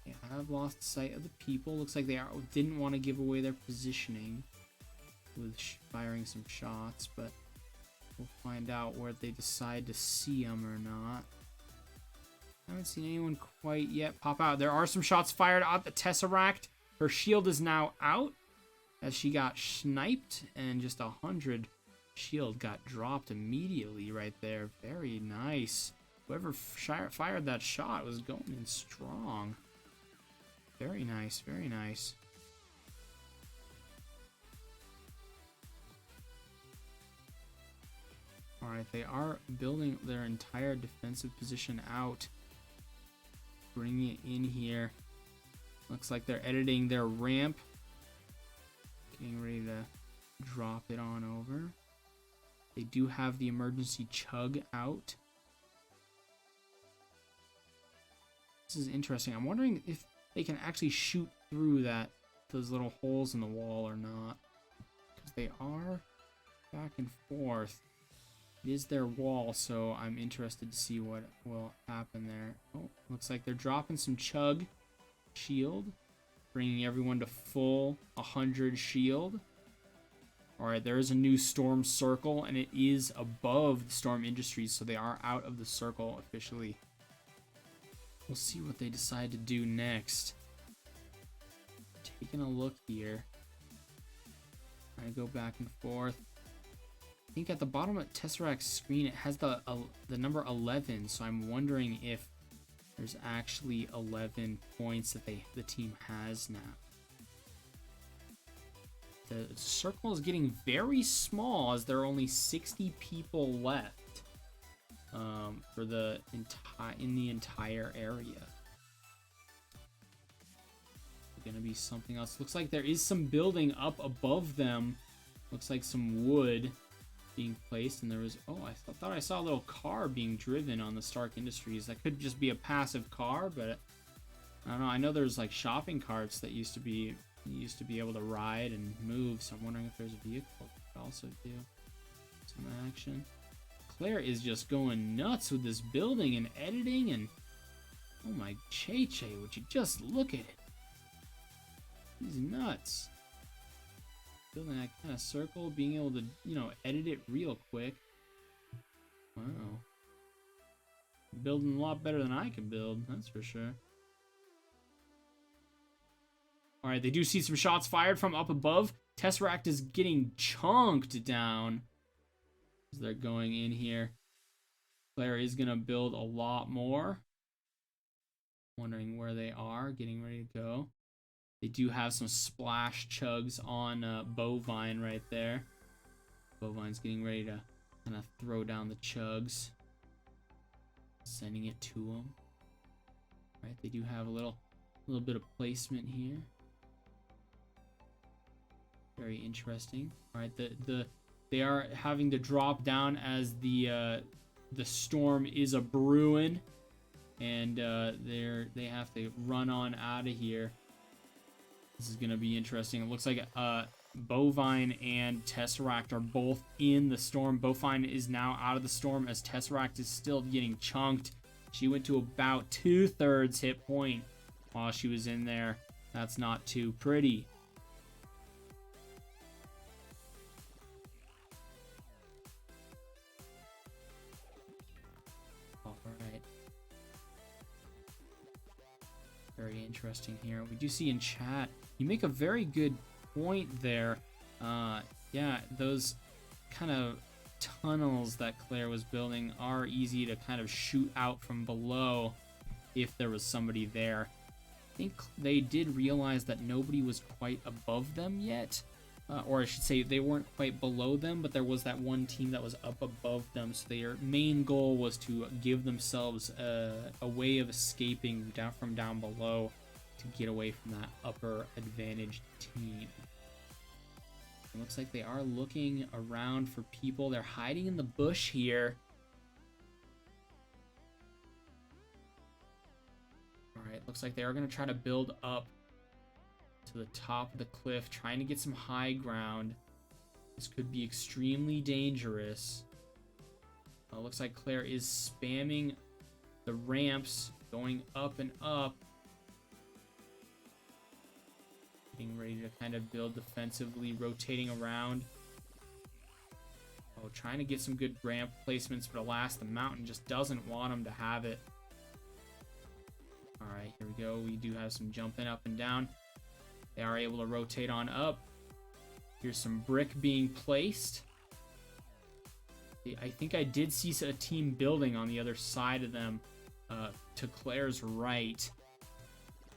They have lost sight of the people. Looks like they didn't want to give away their positioning with firing some shots, but we'll find out where they decide to see them or not. Haven't seen anyone quite yet pop out. There are some shots fired at the Tesseract. Her shield is now out as she got sniped, and just 100 shield got dropped immediately right there. Very nice. Whoever fired that shot was going in strong. Very nice, very nice. Alright, they are building their entire defensive position out. Bringing it in here. Looks like they're editing their ramp. Getting ready to drop it on over. They do have the emergency chug out. This is interesting. I'm wondering if they can actually shoot through those little holes in the wall or not. Because they are back and forth. It is their wall, so I'm interested to see what will happen there. Oh, looks like they're dropping some chug shield. Bringing everyone to full 100 shield. Alright, there is a new storm circle, and it is above the Storm Industries, so they are out of the circle officially. We'll see what they decide to do next. Taking a look here. Trying to go back and forth. I think at the bottom of Tesseract's screen, it has the number 11, so I'm wondering if there's actually 11 points that the team has now. The circle is getting very small as there are only 60 people left for in the entire area. Gonna be something else. Looks like there is some building up above them. Looks like some wood being placed, and there was I thought I saw a little car being driven on the Stark Industries. That could just be a passive car, but I don't know. I know there's like shopping carts that used to be able to ride and move, so I'm wondering if there's a vehicle that could also do some action. Claire is just going nuts with this building and editing, and oh my Che, would you just look at it? He's nuts. Building that kind of circle, being able to, edit it real quick. Wow. Building a lot better than I can build, that's for sure. Alright, they do see some shots fired from up above. Tesseract is getting chunked down as they're going in here. Claire is going to build a lot more. Wondering where they are, getting ready to go. They do have some splash chugs on Bovine right there. Bovine's getting ready to kind of throw down the chugs. Sending it to them. Right, they do have a little bit of placement here. Very interesting. All right, they are having to drop down as the storm is a brewing, and they have to run on out of here. This is gonna be interesting. It looks like Bovine and Tesseract are both in the storm. Bovine is now out of the storm as Tesseract is still getting chunked. She went to about 2/3 hit point while she was in there. That's not too pretty. Alright. Very interesting here. We do see in chat, you make a very good point there. Yeah, those kind of tunnels that Claire was building are easy to kind of shoot out from below if there was somebody there. I think they did realize that nobody was quite above them yet. Or I should say they weren't quite below them, but there was that one team that was up above them. So their main goal was to give themselves a way of escaping from down below to get away from that upper advantaged team. It looks like they are looking around for people. They're hiding in the bush here. Alright, looks like they are going to try to build up to the top of the cliff, trying to get some high ground. This could be extremely dangerous. Looks like Claire is spamming the ramps, going up and up. Getting ready to kind of build defensively, rotating around. Oh, trying to get some good ramp placements, but alas, the mountain just doesn't want them to have it. Alright, here we go. We do have some jumping up and down. They are able to rotate on up. Here's some brick being placed. I think I did see a team building on the other side of them to Claire's right.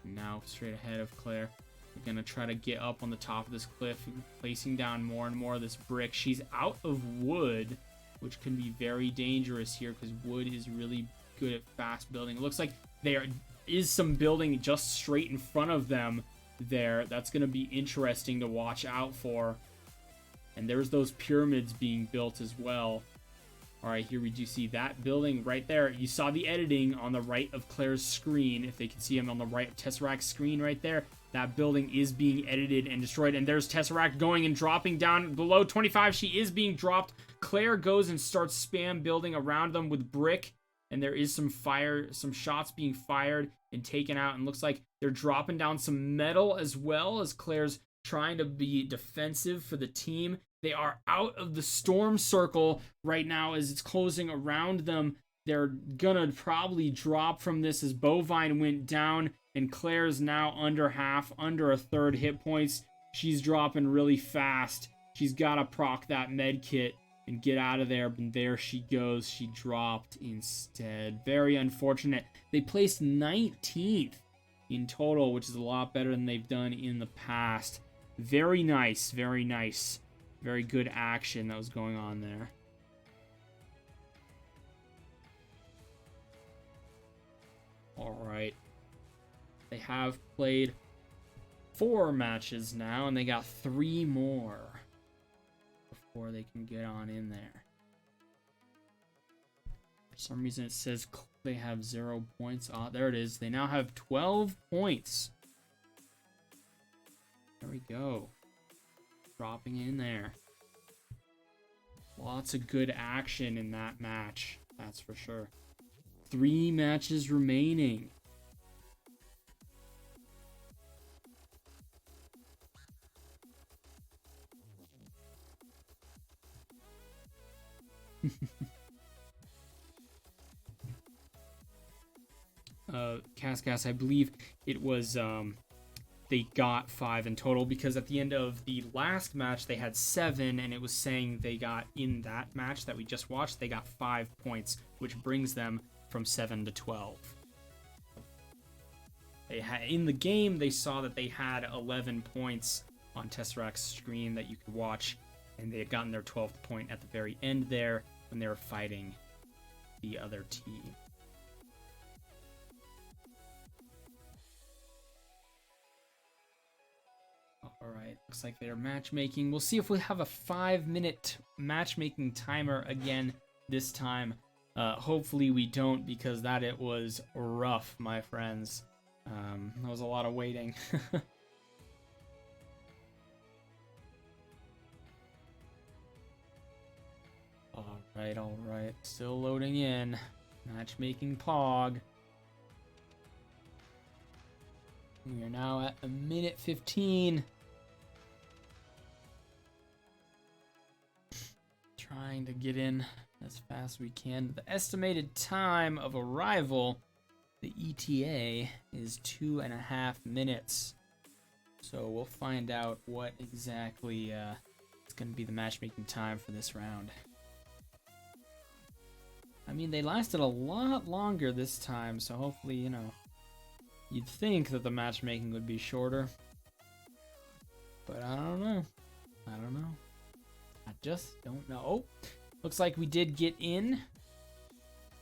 Now straight ahead of Claire. We're going to try to get up on the top of this cliff, placing down more and more of this brick. She's out of wood, which can be very dangerous here because wood is really good at fast building. It looks like there is some building just straight in front of them there. That's going to be interesting to watch out for. And there's those pyramids being built as well. All right, here we do see that building right there. You saw the editing on the right of Claire's screen. If they can see him on the right of Tesseract's screen right there, that building is being edited and destroyed. And there's Tesseract going and dropping down below 25. She is being dropped. Claire goes and starts spam building around them with brick. And there is some shots being fired and taken out. And looks like they're dropping down some metal as well as Claire's trying to be defensive for the team. They are out of the storm circle right now as it's closing around them. They're gonna probably drop from this as Bovine went down and Claire's now under a third hit points. She's dropping really fast. She's gotta proc that med kit. and get out of there. But there she goes. She dropped instead. Very unfortunate. They placed 19th in total, which is a lot better than they've done in the past. Very nice. Very nice. Very good action that was going on there. All right. They have played 4 matches now, and they got 3 more before they can get on in there. For some reason, it says they have 0 points. Oh, there it is. They now have 12 points. There we go. Dropping in there. Lots of good action in that match. That's for sure. 3 matches remaining. Cascas, I believe it was they got 5 in total, because at the end of the last match they had 7, and it was saying they got, in that match that we just watched, they got 5 points, which brings them from 7 to 12. In the game, they saw that they had 11 points on Tesseract's screen that you could watch, and they had gotten their 12th point at the very end there when they were fighting the other team. Alright, looks like they're matchmaking. We'll see if we have a 5-minute matchmaking timer again this time. Hopefully we don't, because it was rough, my friends. That was a lot of waiting. Alright. Still loading in. Matchmaking Pog. We are now at 1:15. Trying to get in as fast as we can. The estimated time of arrival, the ETA, is 2.5 minutes. So we'll find out what exactly is going to be the matchmaking time for this round. I mean, they lasted a lot longer this time, so hopefully, you know, you'd think that the matchmaking would be shorter. But I don't know. I just don't know. Oh, looks like we did get in.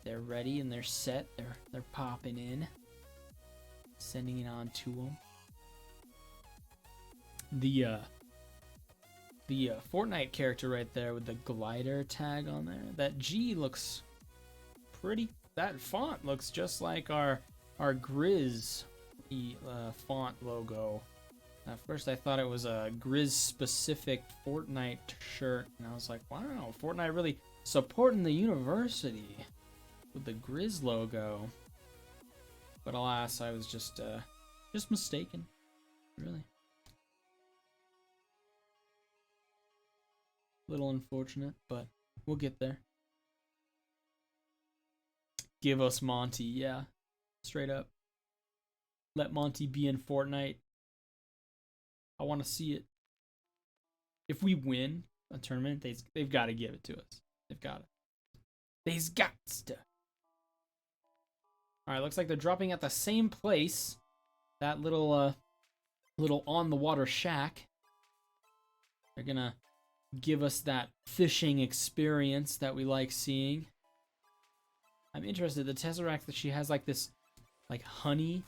They're ready and they're set. They're popping in. Sending it on to them. The Fortnite character right there with the glider tag on there. That G looks pretty. That font looks just like our Grizz font logo. At first I thought it was a Grizz specific Fortnite shirt, and I was like, wow, Fortnite really supporting the university with the Grizz logo. But alas, I was just mistaken, really. Little unfortunate, but we'll get there. Give us Monty, yeah, straight up. Let Monty be in Fortnite. I want to see it. If we win a tournament, they've got to give it to us. They've got it. They've got to. All right, looks like they're dropping at the same place. That little on the water shack. They're gonna give us that fishing experience that we like seeing. I'm interested. The Tesseract that she has like this, like honey.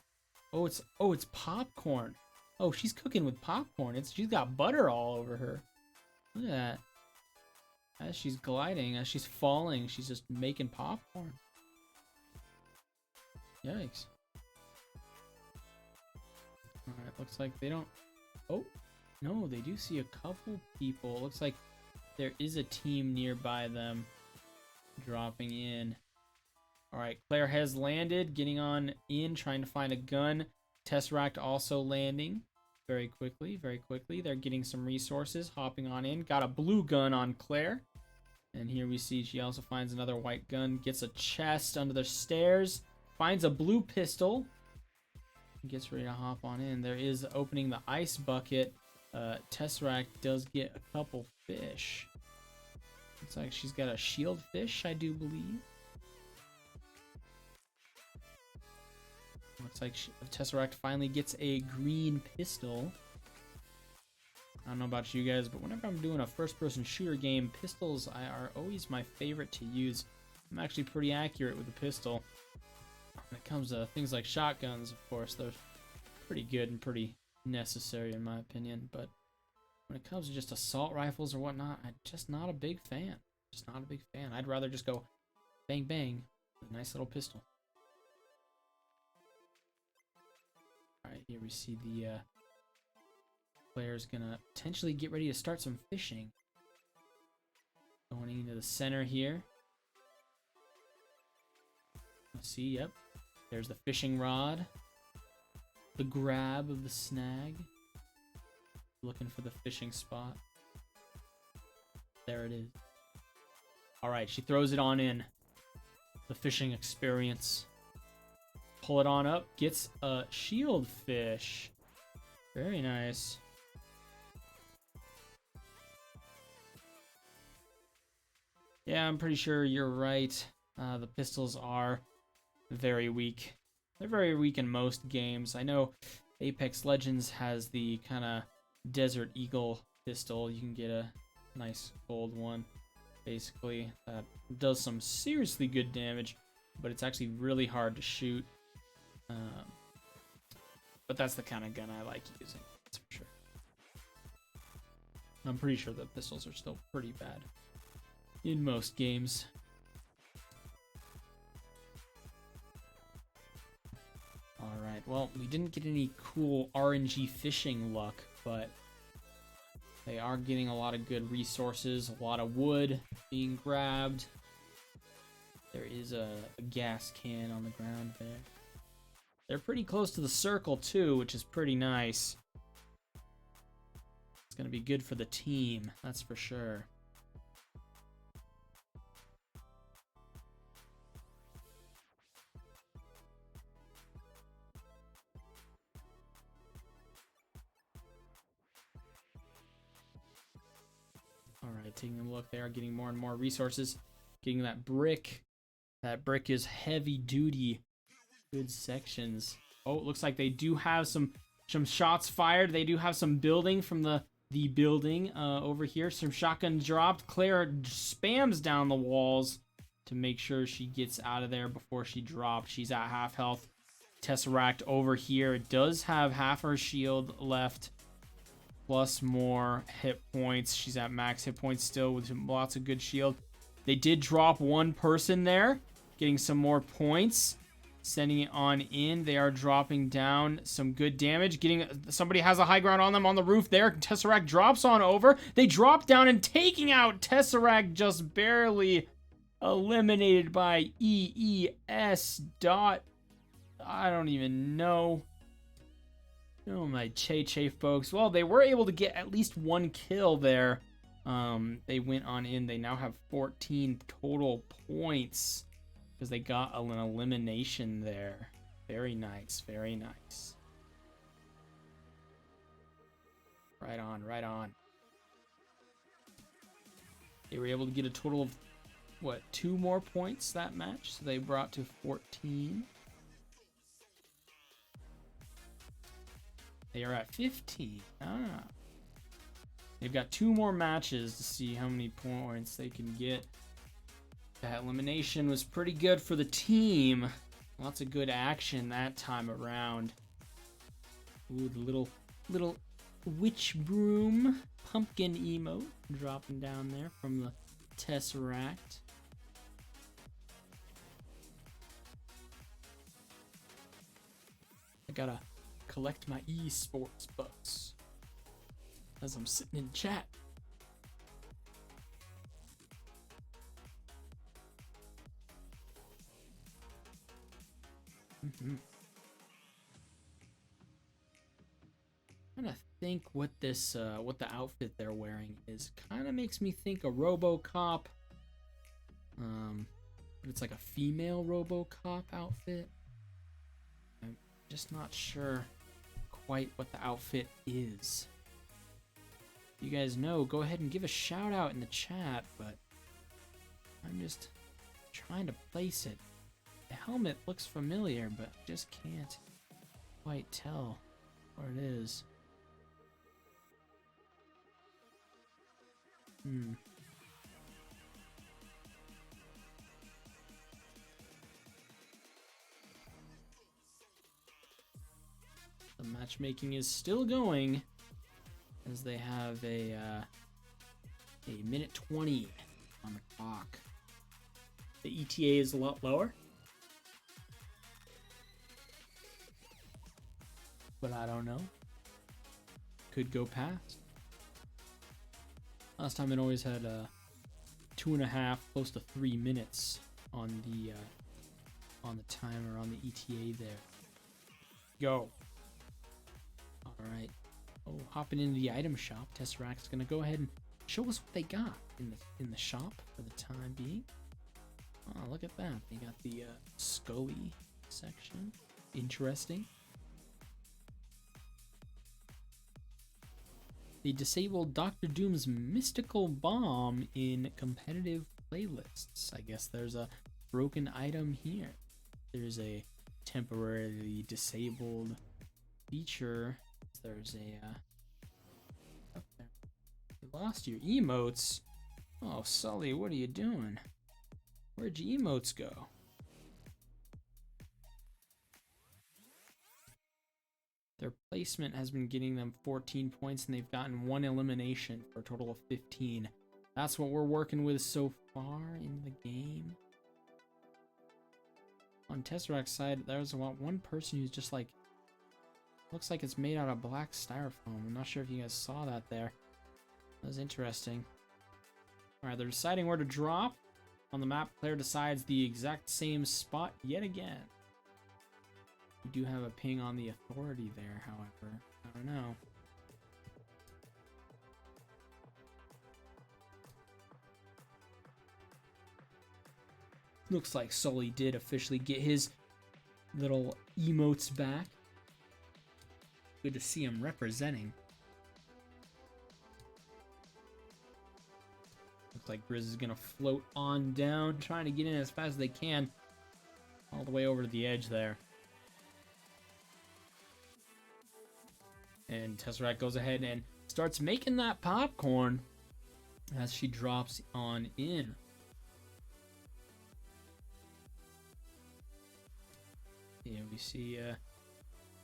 Oh, it's popcorn. Oh, she's cooking with popcorn. She's got butter all over her. Look at that. As she's gliding, as she's falling, she's just making popcorn. Yikes. Alright, looks like they don't... Oh, no, they do see a couple people. Looks like there is a team nearby them dropping in. Alright, Claire has landed, getting on in, trying to find a gun. Tesseract also landing very quickly, very quickly. They're getting some resources, hopping on in. Got a blue gun on Claire. And here we see she also finds another white gun, gets a chest under the stairs, finds a blue pistol, gets ready to hop on in. There is opening the ice bucket. Tesseract does get a couple fish. Looks like she's got a shield fish, I do believe. Looks like Tesseract finally gets a green pistol. I don't know about you guys, but whenever I'm doing a first-person shooter game, pistols are always my favorite to use. I'm actually pretty accurate with the pistol. When it comes to things like shotguns, of course, they're pretty good and pretty necessary in my opinion. But when it comes to just assault rifles or whatnot, I'm just not a big fan. Just not a big fan. I'd rather just go bang bang with a nice little pistol. Alright, here we see the player's gonna potentially get ready to start some fishing. Going into the center here. Let's see, yep. There's the fishing rod. The grab of the snag. Looking for the fishing spot. There it is. Alright, she throws it on in. The fishing experience. Pull it on up. Gets a shield fish. Very nice. Yeah, I'm pretty sure you're right. The pistols are very weak. They're very weak in most games. I know Apex Legends has the kind of Desert Eagle pistol. You can get a nice gold one, basically, that does some seriously good damage, but it's actually really hard to shoot. But that's the kind of gun I like using, that's for sure. I'm pretty sure the pistols are still pretty bad in most games. Alright, well, we didn't get any cool RNG fishing luck, but they are getting a lot of good resources, a lot of wood being grabbed. There is a gas can on the ground there. They're pretty close to the circle too, which is pretty nice. It's going to be good for the team, that's for sure. Alright, taking a look, they are getting more and more resources. Getting that brick. That brick is heavy duty. Good sections. Oh, it looks like they do have some shots fired. They do have some building from the building over here. Some shotgun dropped. Claire spams down the walls to make sure she gets out of there before she dropped. She's at half health. Tesseract over here does have half her shield left, plus more hit points. She's at max hit points still with lots of good shield. They did drop one person there, getting some more points. Sending it on in. They are dropping down some good damage. Somebody has a high ground on them on the roof there. Tesseract drops on over. They drop down and taking out Tesseract, just barely eliminated by EES dot. I don't even know. Oh my Che folks. Well, they were able to get at least one kill there. They went on in. They now have 14 total points. Because they got an elimination there. Very nice, very nice. Right on, right on. They were able to get a total of, what, 2 more points that match? So they brought to 14. They are at 15. Ah. They've got 2 more matches to see how many points they can get. That elimination was pretty good for the team. Lots of good action that time around. Ooh, the little witch broom pumpkin emote dropping down there from the Tesseract. I gotta collect my esports bucks as I'm sitting in chat. I'm trying to think what this, what the outfit they're wearing is. Kind of makes me think a RoboCop. But it's like a female RoboCop outfit. I'm just not sure quite what the outfit is. If you guys know, go ahead and give a shout out in the chat, but I'm just trying to place it. The helmet looks familiar, but I just can't quite tell where it is. The matchmaking is still going as they have a minute 20 on the clock. The ETA is a lot lower, but I don't know. Could go past. Last time it always had 2.5, close to 3 minutes on the timer on the ETA there. Go. All right. Oh, hopping into the item shop. Tesseract's gonna go ahead and show us what they got in the shop for the time being. Oh, look at that. They got the Scully section. Interesting. They disabled Dr. Doom's mystical bomb in competitive playlists. I guess there's a broken item here. There's a temporarily disabled feature. There's a up there. You lost your emotes. Oh, Sully, what are you doing? Where'd your emotes go? Their placement has been getting them 14 points, and they've gotten 1 elimination for a total of 15. That's what we're working with so far in the game. On Tesseract's side, there's one person who's just like, looks like it's made out of black styrofoam. I'm not sure if you guys saw that there. That was interesting. Alright, they're deciding where to drop. On the map, player decides the exact same spot yet again. We do have a ping on the authority there, however. I don't know. Looks like Sully did officially get his little emotes back. Good to see him representing. Looks like Grizz is gonna float on down, trying to get in as fast as they can. All the way over to the edge there. And Tesseract goes ahead and starts making that popcorn as she drops on in. Yeah, we see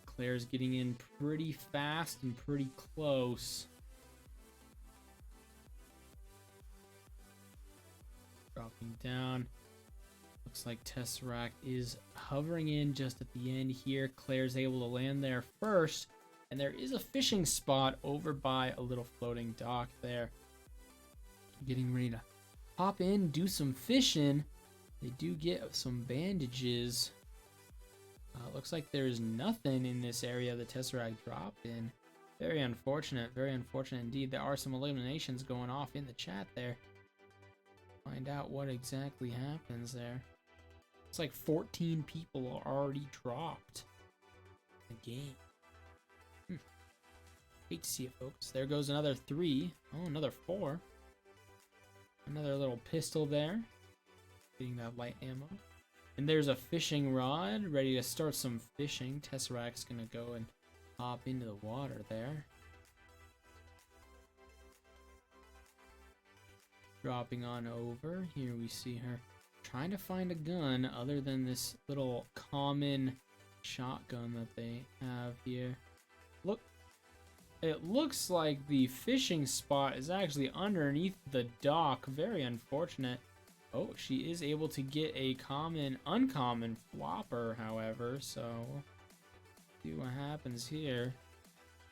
Claire's getting in pretty fast and pretty close. Dropping down. Looks like Tesseract is hovering in just at the end here. Claire's able to land there first. And there is a fishing spot over by a little floating dock there. Getting ready to hop in, do some fishing. They do get some bandages. Looks like there's nothing in this area the Tesseract dropped in. Very unfortunate indeed. There are some eliminations going off in the chat there. Find out what exactly happens there. It's like 14 people are already dropped in the game. Hate to see it, folks. There goes another 3. Oh, another 4. Another little pistol there. Getting that light ammo. And there's a fishing rod ready to start some fishing. Tesseract's gonna go and hop into the water there. Dropping on over. Here we see her trying to find a gun other than this little common shotgun that they have here. Look. It looks like the fishing spot is actually underneath the dock. Very unfortunate. Oh, she is able to get a uncommon flopper, however, so see what happens here.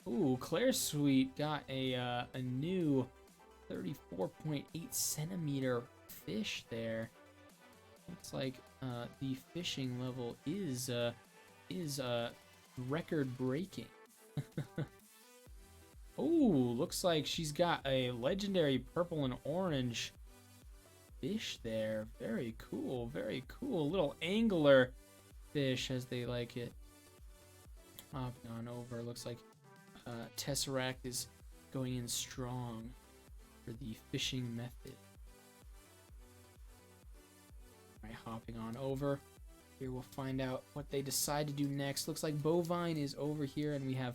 Ooh, Claire Sweet got a new 34.8 centimeter fish there. Looks like the fishing level is record breaking. Oh, looks like she's got a legendary purple and orange fish there. Very cool, very cool. Little angler fish, as they like it. Hopping on over. Looks like Tesseract is going in strong for the fishing method. Alright, hopping on over. Here we'll find out what they decide to do next. Looks like Bovine is over here, and we have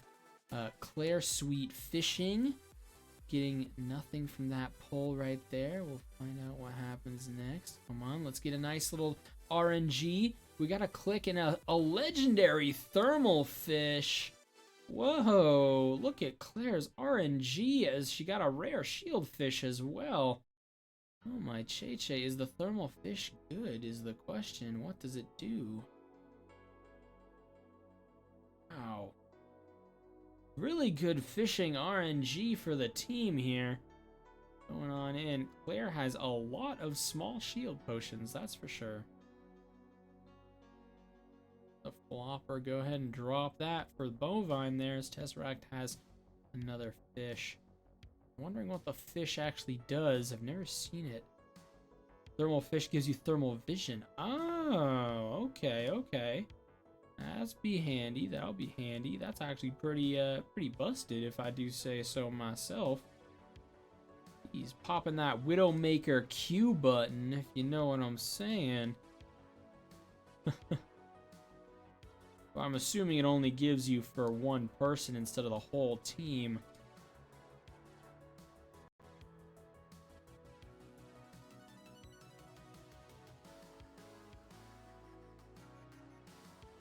Claire Sweet fishing. Getting nothing from that pole right there. We'll find out what happens next. Come on, let's get a nice little RNG. We got a click in a legendary thermal fish. Whoa, look at Claire's RNG as she got a rare shield fish as well. Oh my Che-Che, is the thermal fish good is the question. What does it do? Wow. Really good fishing RNG for the team here. Going on in. Claire has a lot of small shield potions, that's for sure. The flopper, go ahead and drop that for Bovine there as Tesseract has another fish. I'm wondering what the fish actually does. I've never seen it. Thermal fish gives you thermal vision. Oh, okay, okay. That's be handy. That'll be handy. That's actually pretty busted if I do say so myself. He's popping that Widowmaker Q button, if you know what I'm saying. Well, I'm assuming it only gives you for one person instead of the whole team.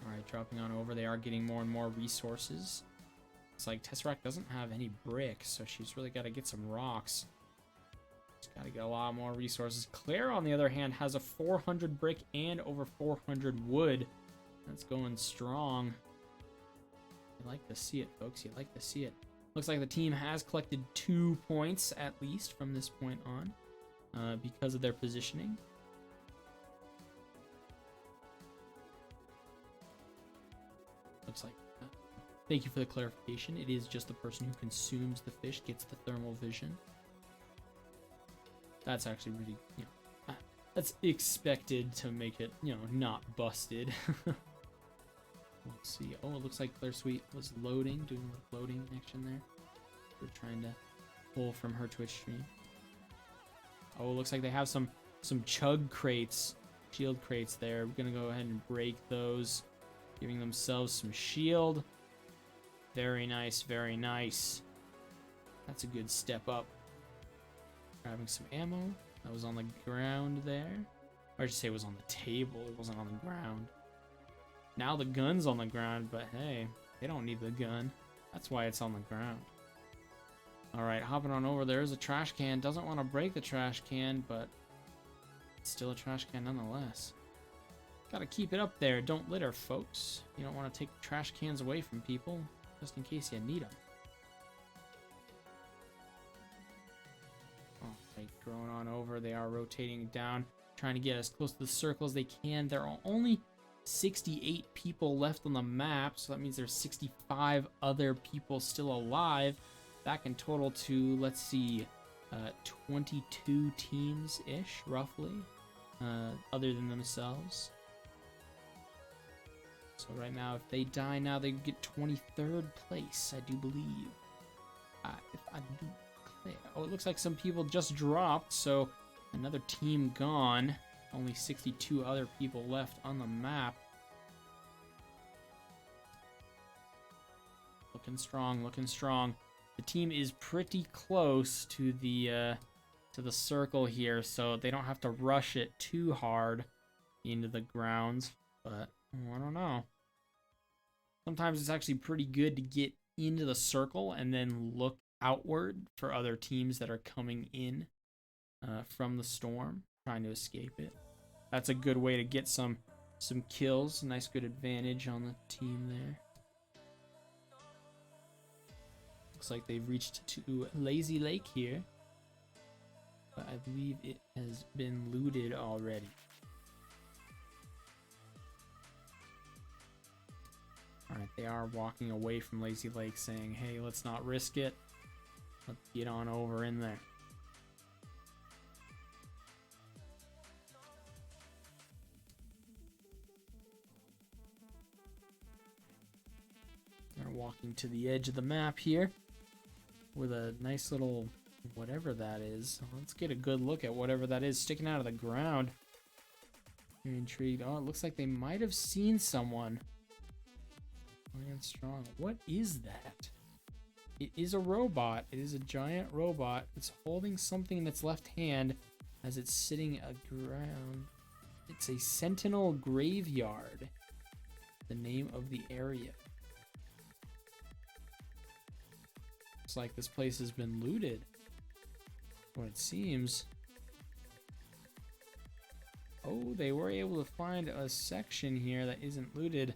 Alright, dropping on over. They are getting more and more resources. It's like Tesseract doesn't have any bricks, so she's really got to get some rocks. She's got to get a lot more resources. Claire, on the other hand, has a 400 brick and over 400 wood. That's going strong. You like to see it, folks. You like to see it. Looks like the team has collected 2 points, at least, from this point on, because of their positioning. Looks like, thank you for the clarification. It is just the person who consumes the fish gets the thermal vision. That's actually really, you know, that's expected to make it, you know, not busted. Let's see. Oh, it looks like Claire Sweet was loading, doing a loading action there. We're trying to pull from her Twitch stream. Oh, it looks like they have some chug crates, shield crates there. We're gonna go ahead and break those, giving themselves some shield. Very nice, very nice. That's a good step up. Grabbing some ammo. That was on the ground there. Or I should say it was on the table. It wasn't on the ground. Now the gun's on the ground, but hey, they don't need the gun. That's why it's on the ground. Alright, hopping on over. There's a trash can. Doesn't want to break the trash can, but it's still a trash can nonetheless. Gotta keep it up there. Don't litter, folks. You don't want to take trash cans away from people, just in case you need them. Alright, going on over. They are rotating down, trying to get as close to the circle as they can. There are only 68 people left on the map, so that means there's 65 other people still alive. That can total to, let's see, 22 teams-ish, roughly, other than themselves. So right now, if they die now, they get 23rd place, I do believe. If I do clear. Oh, it looks like some people just dropped, so another team gone. Only 62 other people left on the map. Looking strong, looking strong. The team is pretty close to the circle here, so they don't have to rush it too hard into the grounds. But I don't know. Sometimes it's actually pretty good to get into the circle and then look outward for other teams that are coming in from the storm, trying to escape it. That's a good way to get some kills. Nice good advantage on the team there. Looks like they've reached to Lazy Lake here, but I believe it has been looted already. Alright, they are walking away from Lazy Lake saying, hey, let's not risk it. Let's get on over in there. They're walking to the edge of the map here with a nice little whatever that is. Let's get a good look at whatever that is sticking out of the ground. You're intrigued. Oh, it looks like they might have seen someone. Land strong. What is that? It is a robot. It is a giant robot. It's holding something in its left hand as it's sitting aground. It's a Sentinel Graveyard. The name of the area. Looks like this place has been looted. What it seems. Oh, they were able to find a section here that isn't looted.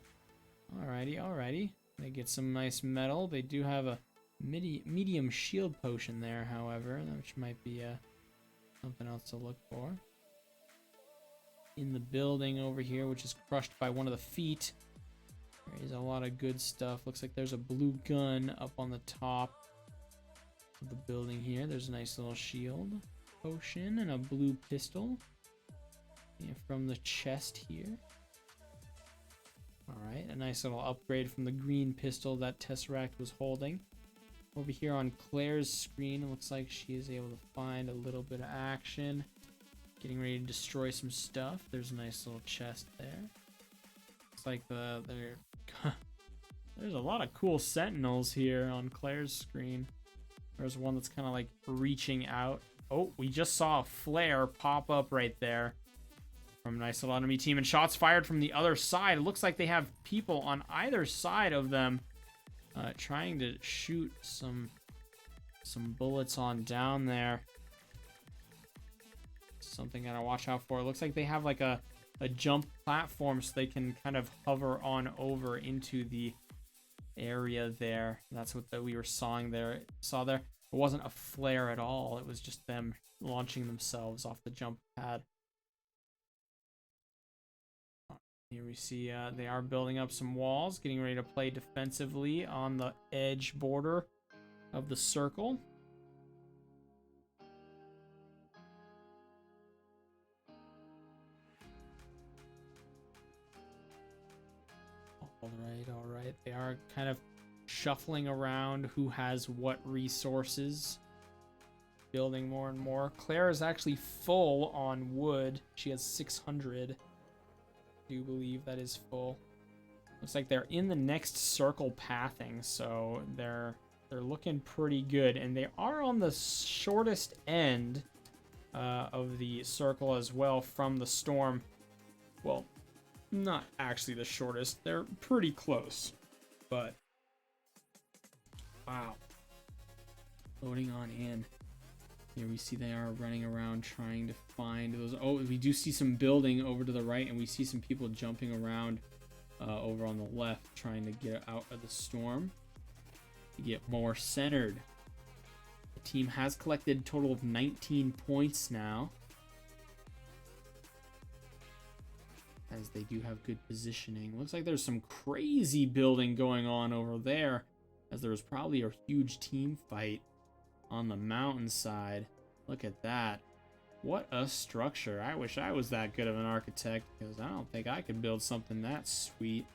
Alrighty, alrighty. They get some nice metal. They do have a medium shield potion there, however, which might be something else to look for. In the building over here, which is crushed by one of the feet, there is a lot of good stuff. Looks like there's a blue gun up on the top of the building here. There's a nice little shield potion and a blue pistol. Yeah, from the chest here. Alright, a nice little upgrade from the green pistol that Tesseract was holding. Over here on Claire's screen, it looks like she is able to find a little bit of action. Getting ready to destroy some stuff. There's a nice little chest there. Looks like there's a lot of cool sentinels here on Claire's screen. There's one that's kind of like reaching out. Oh, we just saw a flare pop up right there from a nice little enemy team, and shots fired from the other side. It looks like they have people on either side of them trying to shoot some bullets on down there. Something I gotta watch out for. It looks like they have like a jump platform so they can kind of hover on over into the area there. That's what we were saw there. It wasn't a flare at all. It was just them launching themselves off the jump pad. Here we see they are building up some walls, getting ready to play defensively on the edge border of the circle. All right. They are kind of shuffling around who has what resources. Building more and more. Claire is actually full on wood. She has 600. I do believe that is full. Looks like they're in the next circle pathing, so they're looking pretty good, and they are on the shortest end of the circle as well from the storm. Well, not actually the shortest. They're pretty close, but wow. Loading on in. Here we see they are running around trying to find those. Oh, we do see some building over to the right, and we see some people jumping around over on the left trying to get out of the storm to get more centered. The team has collected a total of 19 points now, as they do have good positioning. Looks like there's some crazy building going on over there, as there was probably a huge team fight on the mountainside. Look at that. What a structure. I wish I was that good of an architect, because I don't think I could build something that sweet.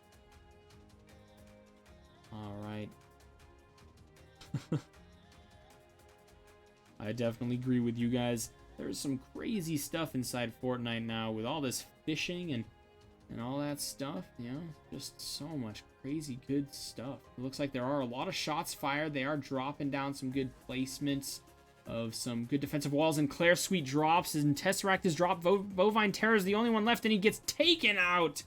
Alright. I definitely agree with you guys. There's some crazy stuff inside Fortnite now with all this fishing and all that stuff, you know, just so much crazy good stuff. It looks like there are a lot of shots fired. They are dropping down some good placements of some good defensive walls, and Claire Sweet drops, and Tesseract is dropped. Bovine Terror is the only one left, and he gets taken out.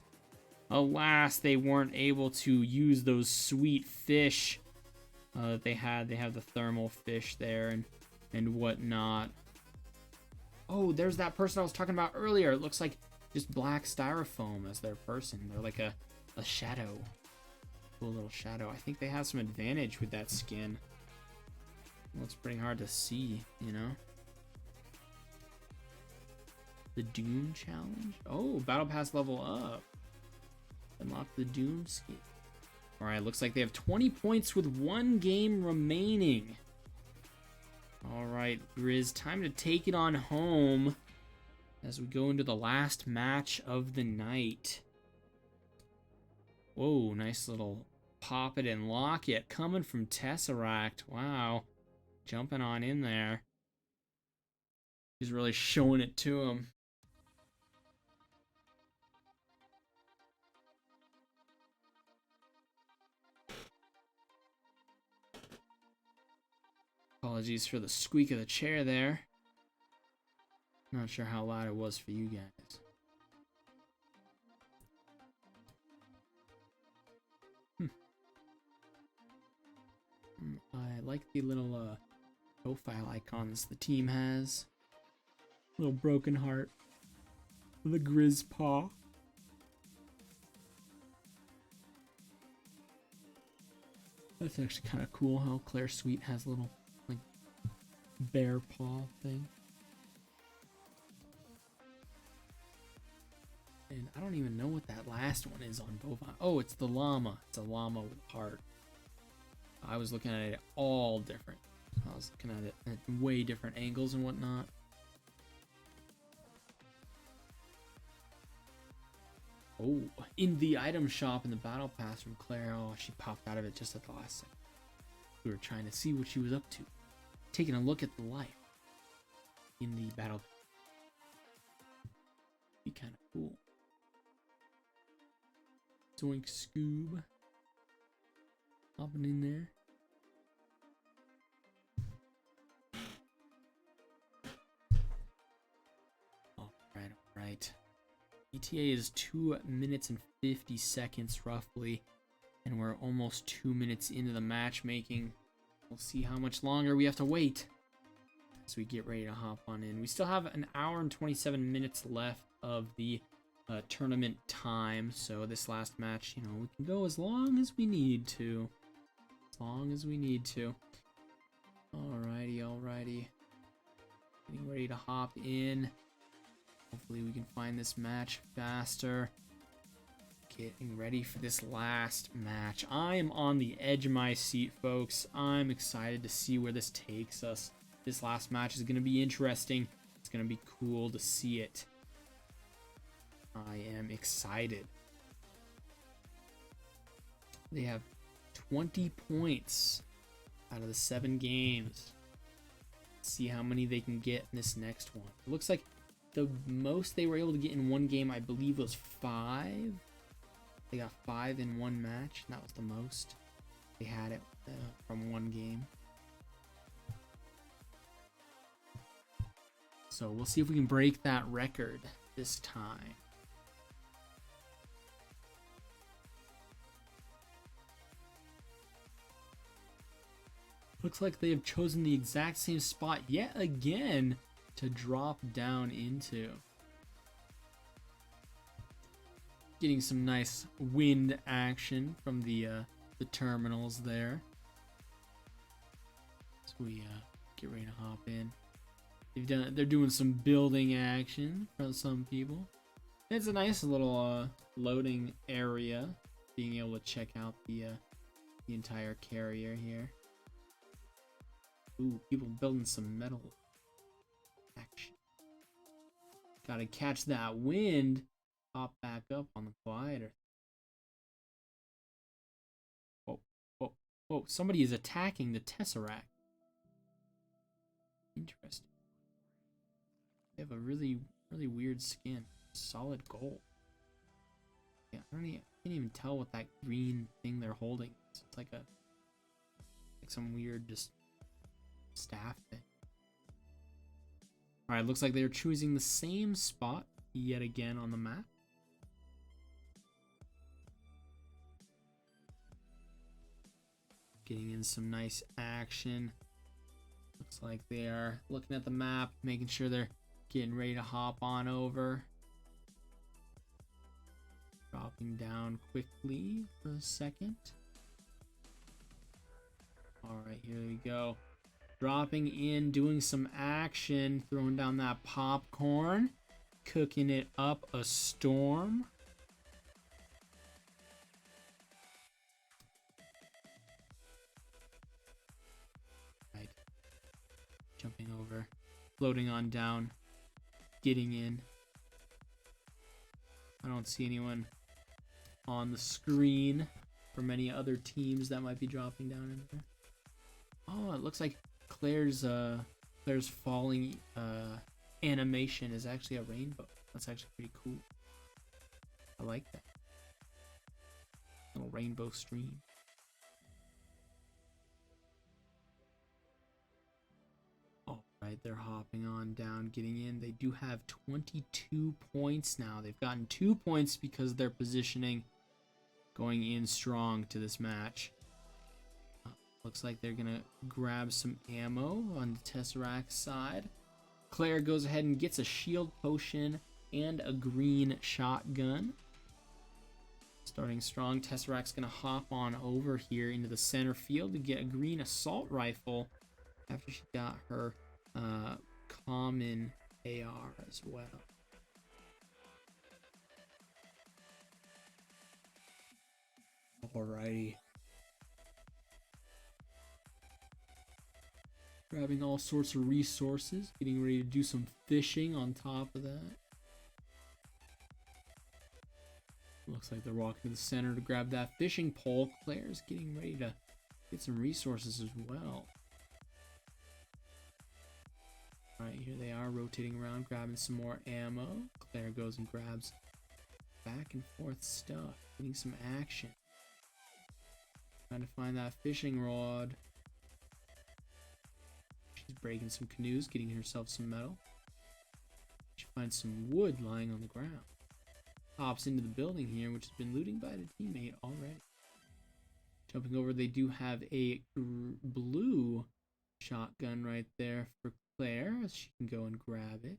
Alas, they weren't able to use those sweet fish that they had. They have the thermal fish there and whatnot. Oh, there's that person I was talking about earlier. It looks like just black styrofoam as their person. They're like a shadow. Cool little shadow. I think they have some advantage with that skin. Well, it's pretty hard to see, you know? The Doom Challenge? Oh, Battle Pass level up. Unlock the Doom skin. Alright, looks like they have 20 points with 1 game remaining. Alright, Grizz, time to take it on home as we go into the last match of the night. Whoa, nice little pop it and lock it coming from Tesseract. Wow. Jumping on in there. He's really showing it to him. Apologies for the squeak of the chair there. Not sure how loud it was for you guys. I like the little profile icons the team has. Little broken heart. The Grizz paw. That's actually kind of cool how Claire Sweet has a little like bear paw thing. And I don't even know what that last one is on bovine. Oh, it's the llama. It's a llama with a heart. I was looking at it all different. I was looking at it at way different angles and whatnot. Oh, in the item shop in the battle pass from Claire. Oh, she popped out of it just at the last second. We were trying to see what she was up to. Taking a look at the life in the battle pass. Be kind of cool. Zoink Scoob. Hopping in there. Alright. ETA is 2 minutes and 50 seconds roughly. And we're almost 2 minutes into the matchmaking. We'll see how much longer we have to wait as we get ready to hop on in. We still have an hour and 27 minutes left of the tournament time. So this last match, you know, we can go as long as we need to. As long as we need to. Alrighty. Getting ready to hop in. Hopefully we can find this match faster. Getting ready for this last match. I am on the edge of my seat, folks. I'm excited to see where this takes us. This last match is going to be interesting. It's going to be cool to see it. I am excited. They have 20 points out of the 7 games. Let's see how many they can get in this next one. It looks like the most they were able to get in one game, I believe, was 5. They got 5 in one match, and that was the most they had it from one game. So we'll see if we can break that record this time. Looks like they have chosen the exact same spot yet again to drop down into. Getting some nice wind action from the terminals there. So we get ready to hop in. They're doing some building action for some people. It's a nice little loading area, being able to check out the entire carrier here. Ooh, people building some metal action. Gotta catch that wind. Hop back up on the glider. Whoa, somebody is attacking the Tesseract. Interesting. They have a really weird skin. Solid gold. Yeah, I can't even tell what that green thing they're holding is. It's like some weird just staff thing. Alright, looks like they're choosing the same spot yet again on the map. Getting in some nice action. Looks like they are looking at the map, making sure they're getting ready to hop on over. Dropping down quickly for a second. Alright, here we go. Dropping in, doing some action, throwing down that popcorn, cooking it up a storm. Right. Jumping over, floating on down, getting in. I don't see anyone on the screen from any other teams that might be dropping down in there. Oh, it looks like Claire's falling animation is actually a rainbow. That's actually pretty cool. I like that. Little rainbow stream. Right, they're hopping on down, getting in. They do have 22 points now. They've gotten 2 points because of their positioning going in strong to this match. Looks like they're going to grab some ammo on the Tesseract side. Claire goes ahead and gets a shield potion and a green shotgun. Starting strong, Tesseract's going to hop on over here into the center field to get a green assault rifle after she got her common AR as well. Alrighty. Grabbing all sorts of resources, getting ready to do some fishing on top of that. Looks like they're walking to the center to grab that fishing pole. Claire's getting ready to get some resources as well. Alright, here they are rotating around, grabbing some more ammo. Claire goes and grabs back and forth stuff, getting some action. Trying to find that fishing rod. She's breaking some canoes, getting herself some metal. She finds some wood lying on the ground. Hops into the building here, which has been looting by the teammate already. Jumping over, they do have a blue shotgun right there for Claire. She can go and grab it.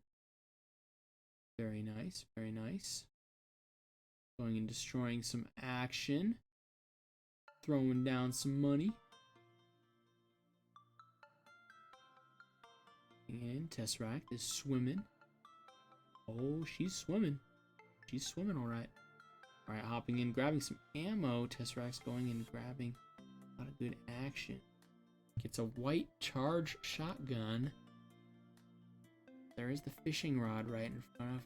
Very nice, very nice. Going and destroying some action. Throwing down some money. And Tesseract is swimming. Oh, she's swimming. She's swimming all right. All right, hopping in, grabbing some ammo. Tesseract's going and grabbing a lot of good action. Gets a white charge shotgun. There is the fishing rod right in front of.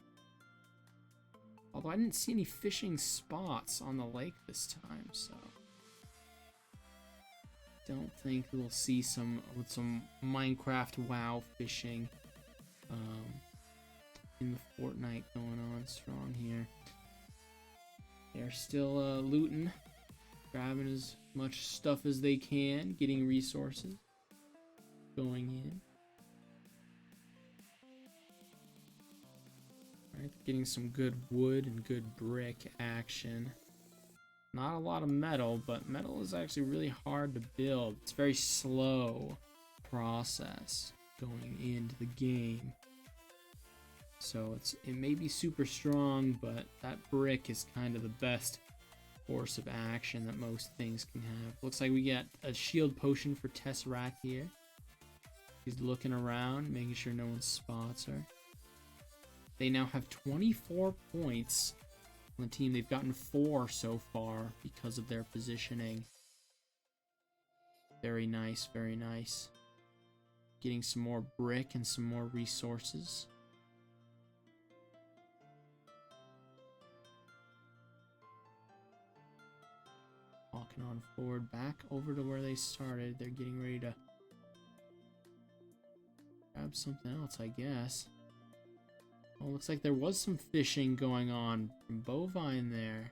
Although I didn't see any fishing spots on the lake this time, so don't think we'll see some Minecraft WoW fishing in the Fortnite going on strong here. They're still looting, grabbing as much stuff as they can, getting resources, going in. Alright, getting some good wood and good brick action. Not a lot of metal, but metal is actually really hard to build. It's a very slow process going into the game. So it may be super strong, but that brick is kind of the best course of action that most things can have. Looks like we get a shield potion for Tesseract here. He's looking around, making sure no one spots her. They now have 24 points on the team. They've gotten 4 so far because of their positioning. Very nice, very nice. Getting some more brick and some more resources. Walking on forward, back over to where they started. They're getting ready to grab something else, I guess. Oh, looks like there was some fishing going on from Bovine there.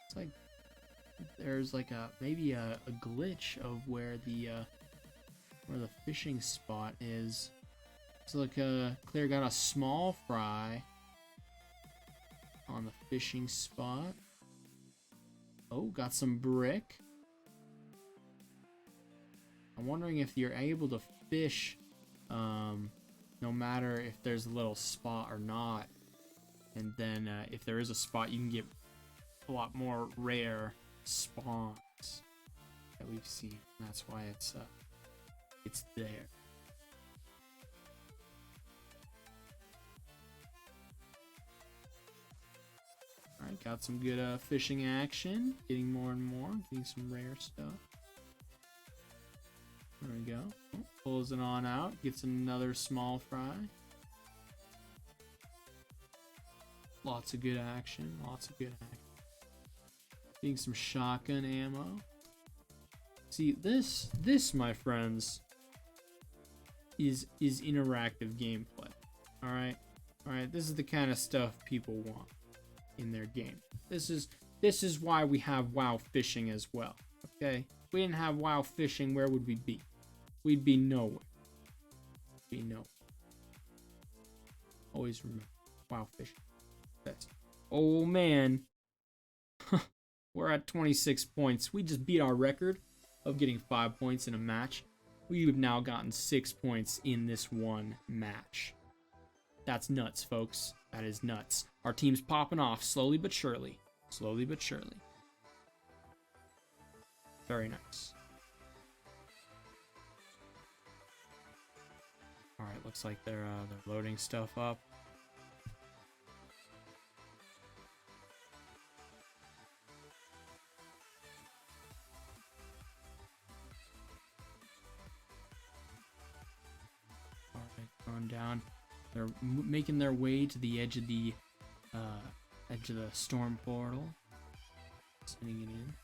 It's like there's like maybe a glitch of where the fishing spot is. So look, Claire got a small fry on the fishing spot. Oh, got some brick. I'm wondering if you're able to fish no matter if there's a little spot or not. And then if there is a spot, you can get a lot more rare spawns that we've seen. That's why it's there. Alright, got some good fishing action. Getting more and more. Getting some rare stuff. There we go. Oh, pulls it on out. Gets another small fry. Lots of good action. Lots of good action. Getting some shotgun ammo. See, this, my friends, is interactive gameplay. Alright? Alright, this is the kind of stuff people want in their game. This is why we have WoW fishing as well. okay? If we didn't have WoW fishing, where would we be? We'd be nowhere. Be nowhere. Always remember, WoW fishing. Best. Oh man. We're at 26 points. We just beat our record of getting 5 points in a match. We've now gotten 6 points in this one match. That's nuts, folks. That is nuts. Our team's popping off slowly but surely. Slowly but surely. Very nice. Alright, looks like they're loading stuff up. Alright, going down. They're making their way to the edge of the storm portal. Sending it in.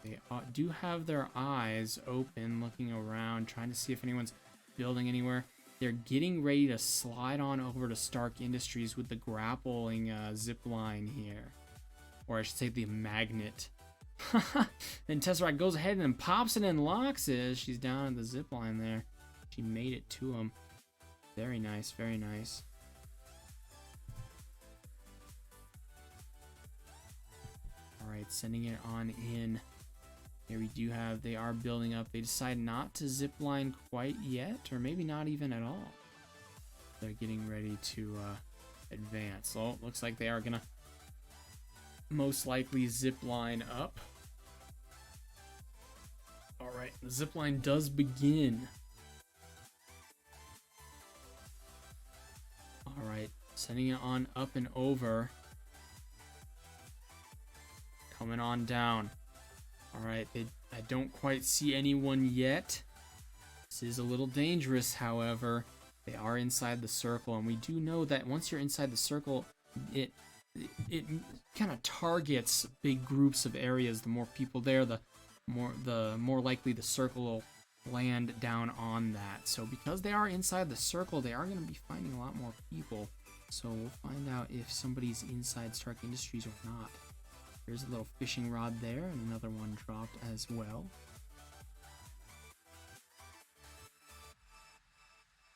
They do have their eyes open, looking around, trying to see if anyone's building anywhere. They're getting ready to slide on over to Stark Industries with the grappling zip line here. Or I should say the magnet. Then Tesseract goes ahead and pops it and locks it as she's down at the zip line there. She made it to him. Very nice, very nice. Alright, sending it on in. Here we do have, they are building up. They decide not to zip line quite yet, or maybe not even at all. They're getting ready to advance. So it looks like they are gonna most likely zip line up. Alright, the zip line does begin. Alright, sending it on up and over. Coming on down. Alright, I don't quite see anyone yet. This is a little dangerous, however. They are inside the circle, and we do know that once you're inside the circle, it kind of targets big groups of areas. The more people there, the more likely the circle will land down on that. So because they are inside the circle, they are going to be finding a lot more people. So we'll find out if somebody's inside Stark Industries or not. There's a little fishing rod there, and another one dropped as well.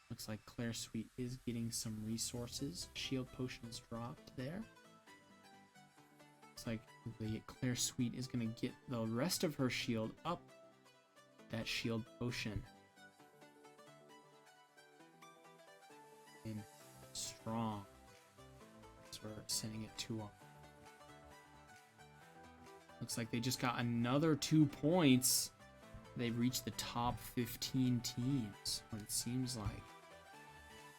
Looks like Claire Sweet is getting some resources. Shield potions dropped there. Looks like the Claire Sweet is going to get the rest of her shield up that shield potion. And strong. So we're sending it to them. Looks like they just got another 2 points. They've reached the top 15 teams, what it seems like.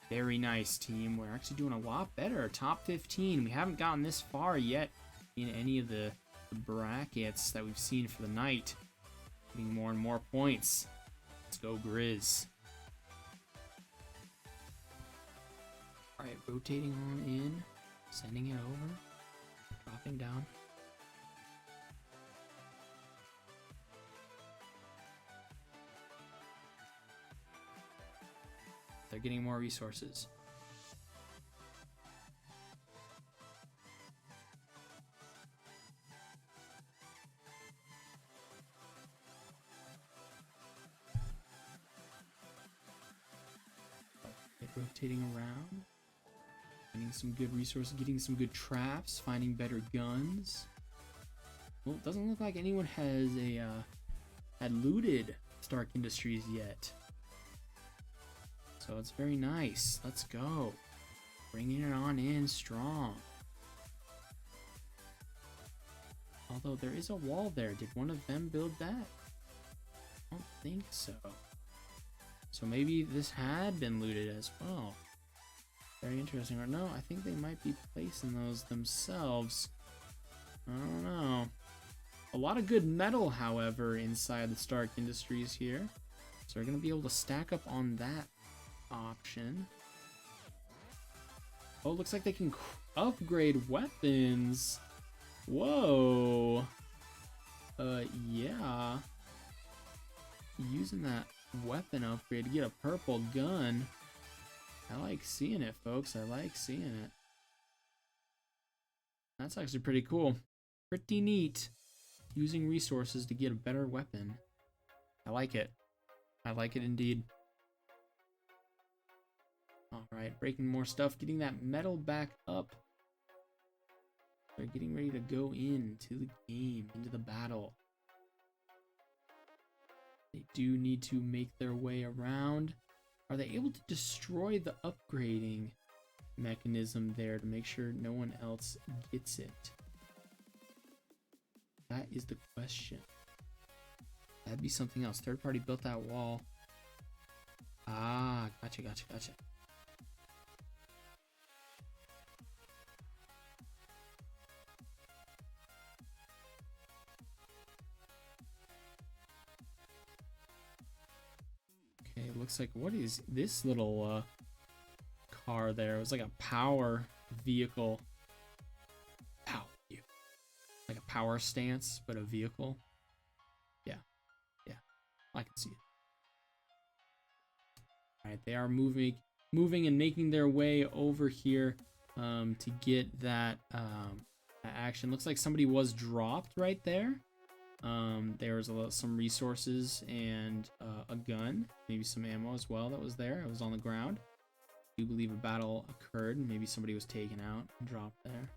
Very nice, team. We're actually doing a lot better. Top 15. We haven't gotten this far yet in any of the brackets that we've seen for the night. Getting more and more points. Let's go, Grizz. Alright, rotating on in. Sending it over. Dropping down. They're getting more resources. Rotating around. Finding some good resources, getting some good traps, finding better guns. Well, it doesn't look like anyone has had looted Stark Industries yet. So it's very nice. Let's go. Bringing it on in strong. Although there is a wall there. Did one of them build that? I don't think so. So maybe this had been looted as well. Very interesting. Or no, I think they might be placing those themselves. I don't know. A lot of good metal, however, inside the Stark Industries here. So we're going to be able to stack up on that option. Oh, looks like they can upgrade weapons. Whoa. Yeah. Using that weapon upgrade to get a purple gun. I like seeing it, folks. I like seeing it. That's actually pretty cool. Pretty neat. Using resources to get a better weapon. I like it. I like it indeed. Alright, breaking more stuff. Getting that metal back up. They're getting ready to go into the game, into the battle. They do need to make their way around. Are they able to destroy the upgrading mechanism there to make sure no one else gets it? That is the question. That'd be something else. Third party built that wall. Ah, gotcha. Okay, it looks like, what is this little car there? It was like a power vehicle. Ow, you. Like a power stance, but a vehicle. Yeah, I can see it. Alright, they are moving and making their way over here to get that action. Looks like somebody was dropped right there. There was some resources and a gun, maybe some ammo as well that was there. It was on the ground. I do believe a battle occurred and maybe somebody was taken out and dropped there.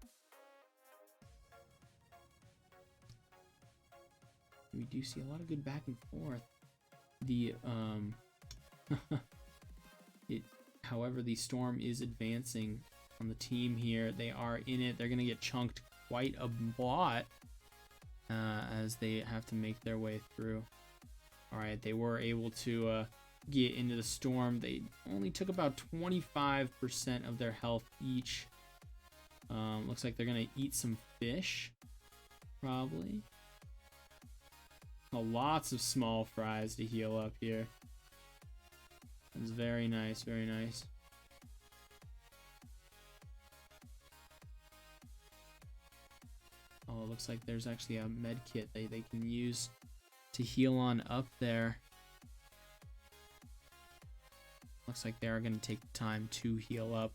We do see a lot of good back and forth. The however, the storm is advancing on the team here. They are in it. They're gonna get chunked quite a lot as they have to make their way through. All right, they were able to get into the storm. They only took about 25% of their health each. Looks like they're gonna eat some fish, probably. Lots of small fries to heal up here. It's very nice, very nice. Oh, it looks like there's actually a med kit they can use to heal on up there. Looks like they are going to take the time to heal up.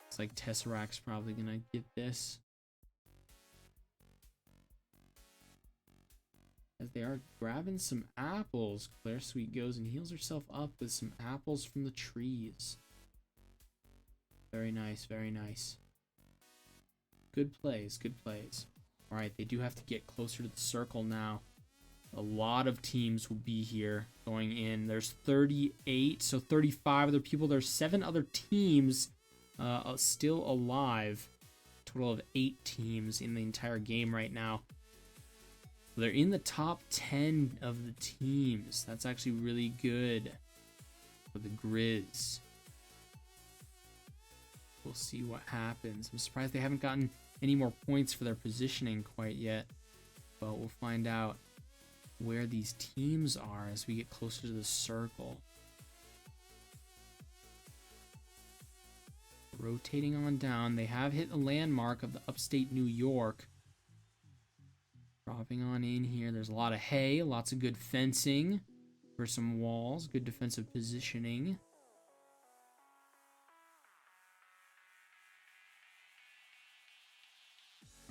Looks like Tesseract's probably going to get this. As they are grabbing some apples, Claire Sweet goes and heals herself up with some apples from the trees. Very nice, very nice. Good plays, good plays. Alright, they do have to get closer to the circle now. A lot of teams will be here going in. There's 38, so 35 other people. There's 7 other teams still alive. Total of 8 teams in the entire game right now. They're in the top 10 of the teams. That's actually really good for the Grizz. We'll see what happens. I'm surprised they haven't gotten any more points for their positioning quite yet. But we'll find out where these teams are as we get closer to the circle. Rotating on down. They have hit the landmark of the upstate New York. Dropping on in here. There's a lot of hay, lots of good fencing for some walls, good defensive positioning.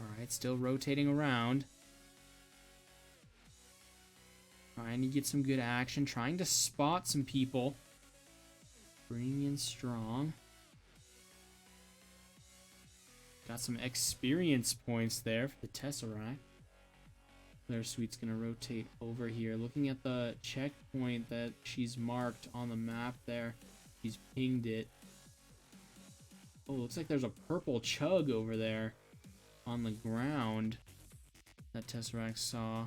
Alright, still rotating around. Trying to get some good action, trying to spot some people. Bringing in strong. Got some experience points there for the Tesseract. Claire Sweet's gonna rotate over here. Looking at the checkpoint that she's marked on the map there. She's pinged it. Oh, looks like there's a purple chug over there on the ground that Tesseract saw.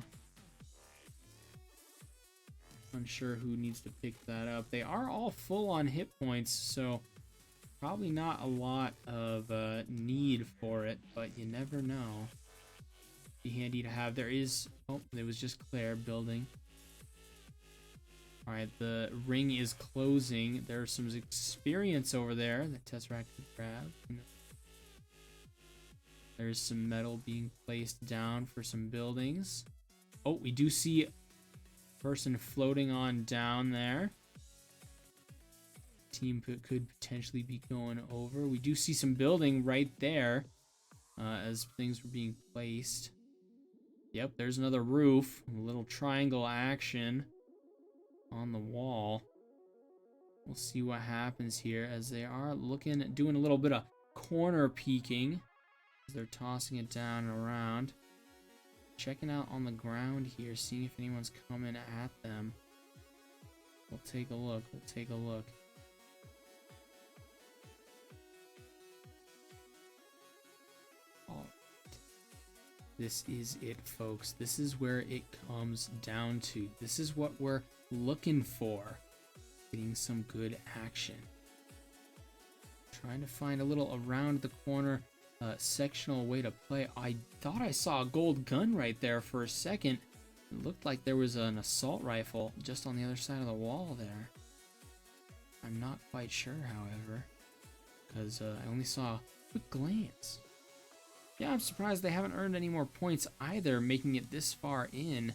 Unsure who needs to pick that up. They are all full on hit points, so probably not a lot of need for it, but you never know. Be handy to have. There is, oh, it was just Claire building. All right, the ring is closing. There's some experience over there that Tesseract could grab. There's some metal being placed down for some buildings. Oh, we do see a person floating on down there. team could potentially be going over. We do see some building right there as things were being placed. Yep, there's another roof. A little triangle action on the wall. We'll see what happens here as they are doing a little bit of corner peeking as they're tossing it down and around. Checking out on the ground here, seeing if anyone's coming at them. We'll take a look. Oh, this is it, folks. This is where it comes down to. This is what we're looking for. Getting some good action. Trying to find a little around the corner sectional way to play. I thought I saw a gold gun right there for a second. It looked like there was an assault rifle just on the other side of the wall there. I'm not quite sure, however, because I only saw a quick glance. Yeah, I'm surprised they haven't earned any more points either, making it this far in.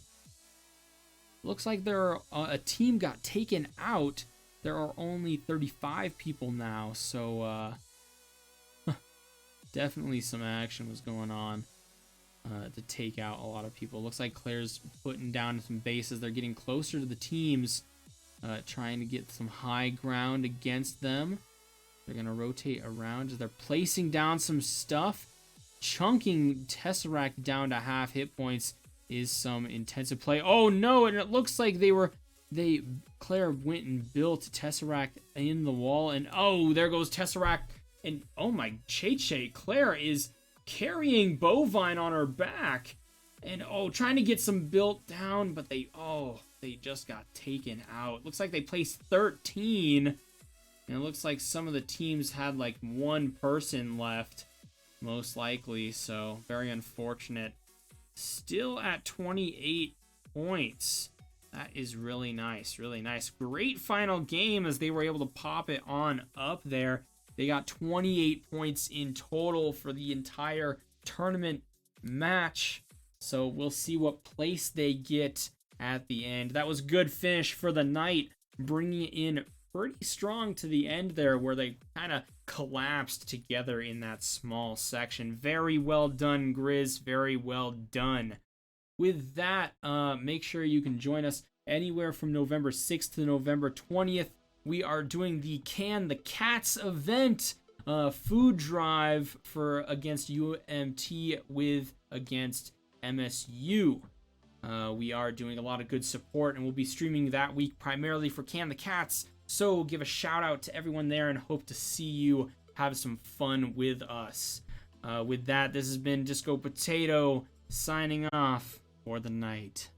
Looks like a team got taken out. There are only 35 people now, so definitely some action was going on to take out a lot of people. Looks like Claire's putting down some bases. They're getting closer to the teams, trying to get some high ground against them. They're going to rotate around as they're placing down some stuff. Chunking Tesseract down to half hit points is some intensive play. Oh no, and it looks like Claire went and built Tesseract in the wall, and oh, there goes Tesseract, and oh my Che, Claire is carrying Bovine on her back, and oh, trying to get some built down, but they just got taken out. Looks like they placed 13, and it looks like some of the teams had like one person left, most likely, so very unfortunate. Still at 28 points. That is really nice, really nice. Great final game as they were able to pop it on up there. They got 28 points in total for the entire tournament match. So we'll see what place they get at the end. That was a good finish for the night, bringing it in pretty strong to the end there where they kind of collapsed together in that small section. Very well done, Grizz. Very well done. With that, make sure you can join us anywhere from November 6th to November 20th. We are doing the Can the Cats event, food drive against UMT against MSU. We are doing a lot of good support, and we'll be streaming that week primarily for Can the Cats. So give a shout out to everyone there and hope to see you have some fun with us. With that, this has been Disco Potato signing off for the night.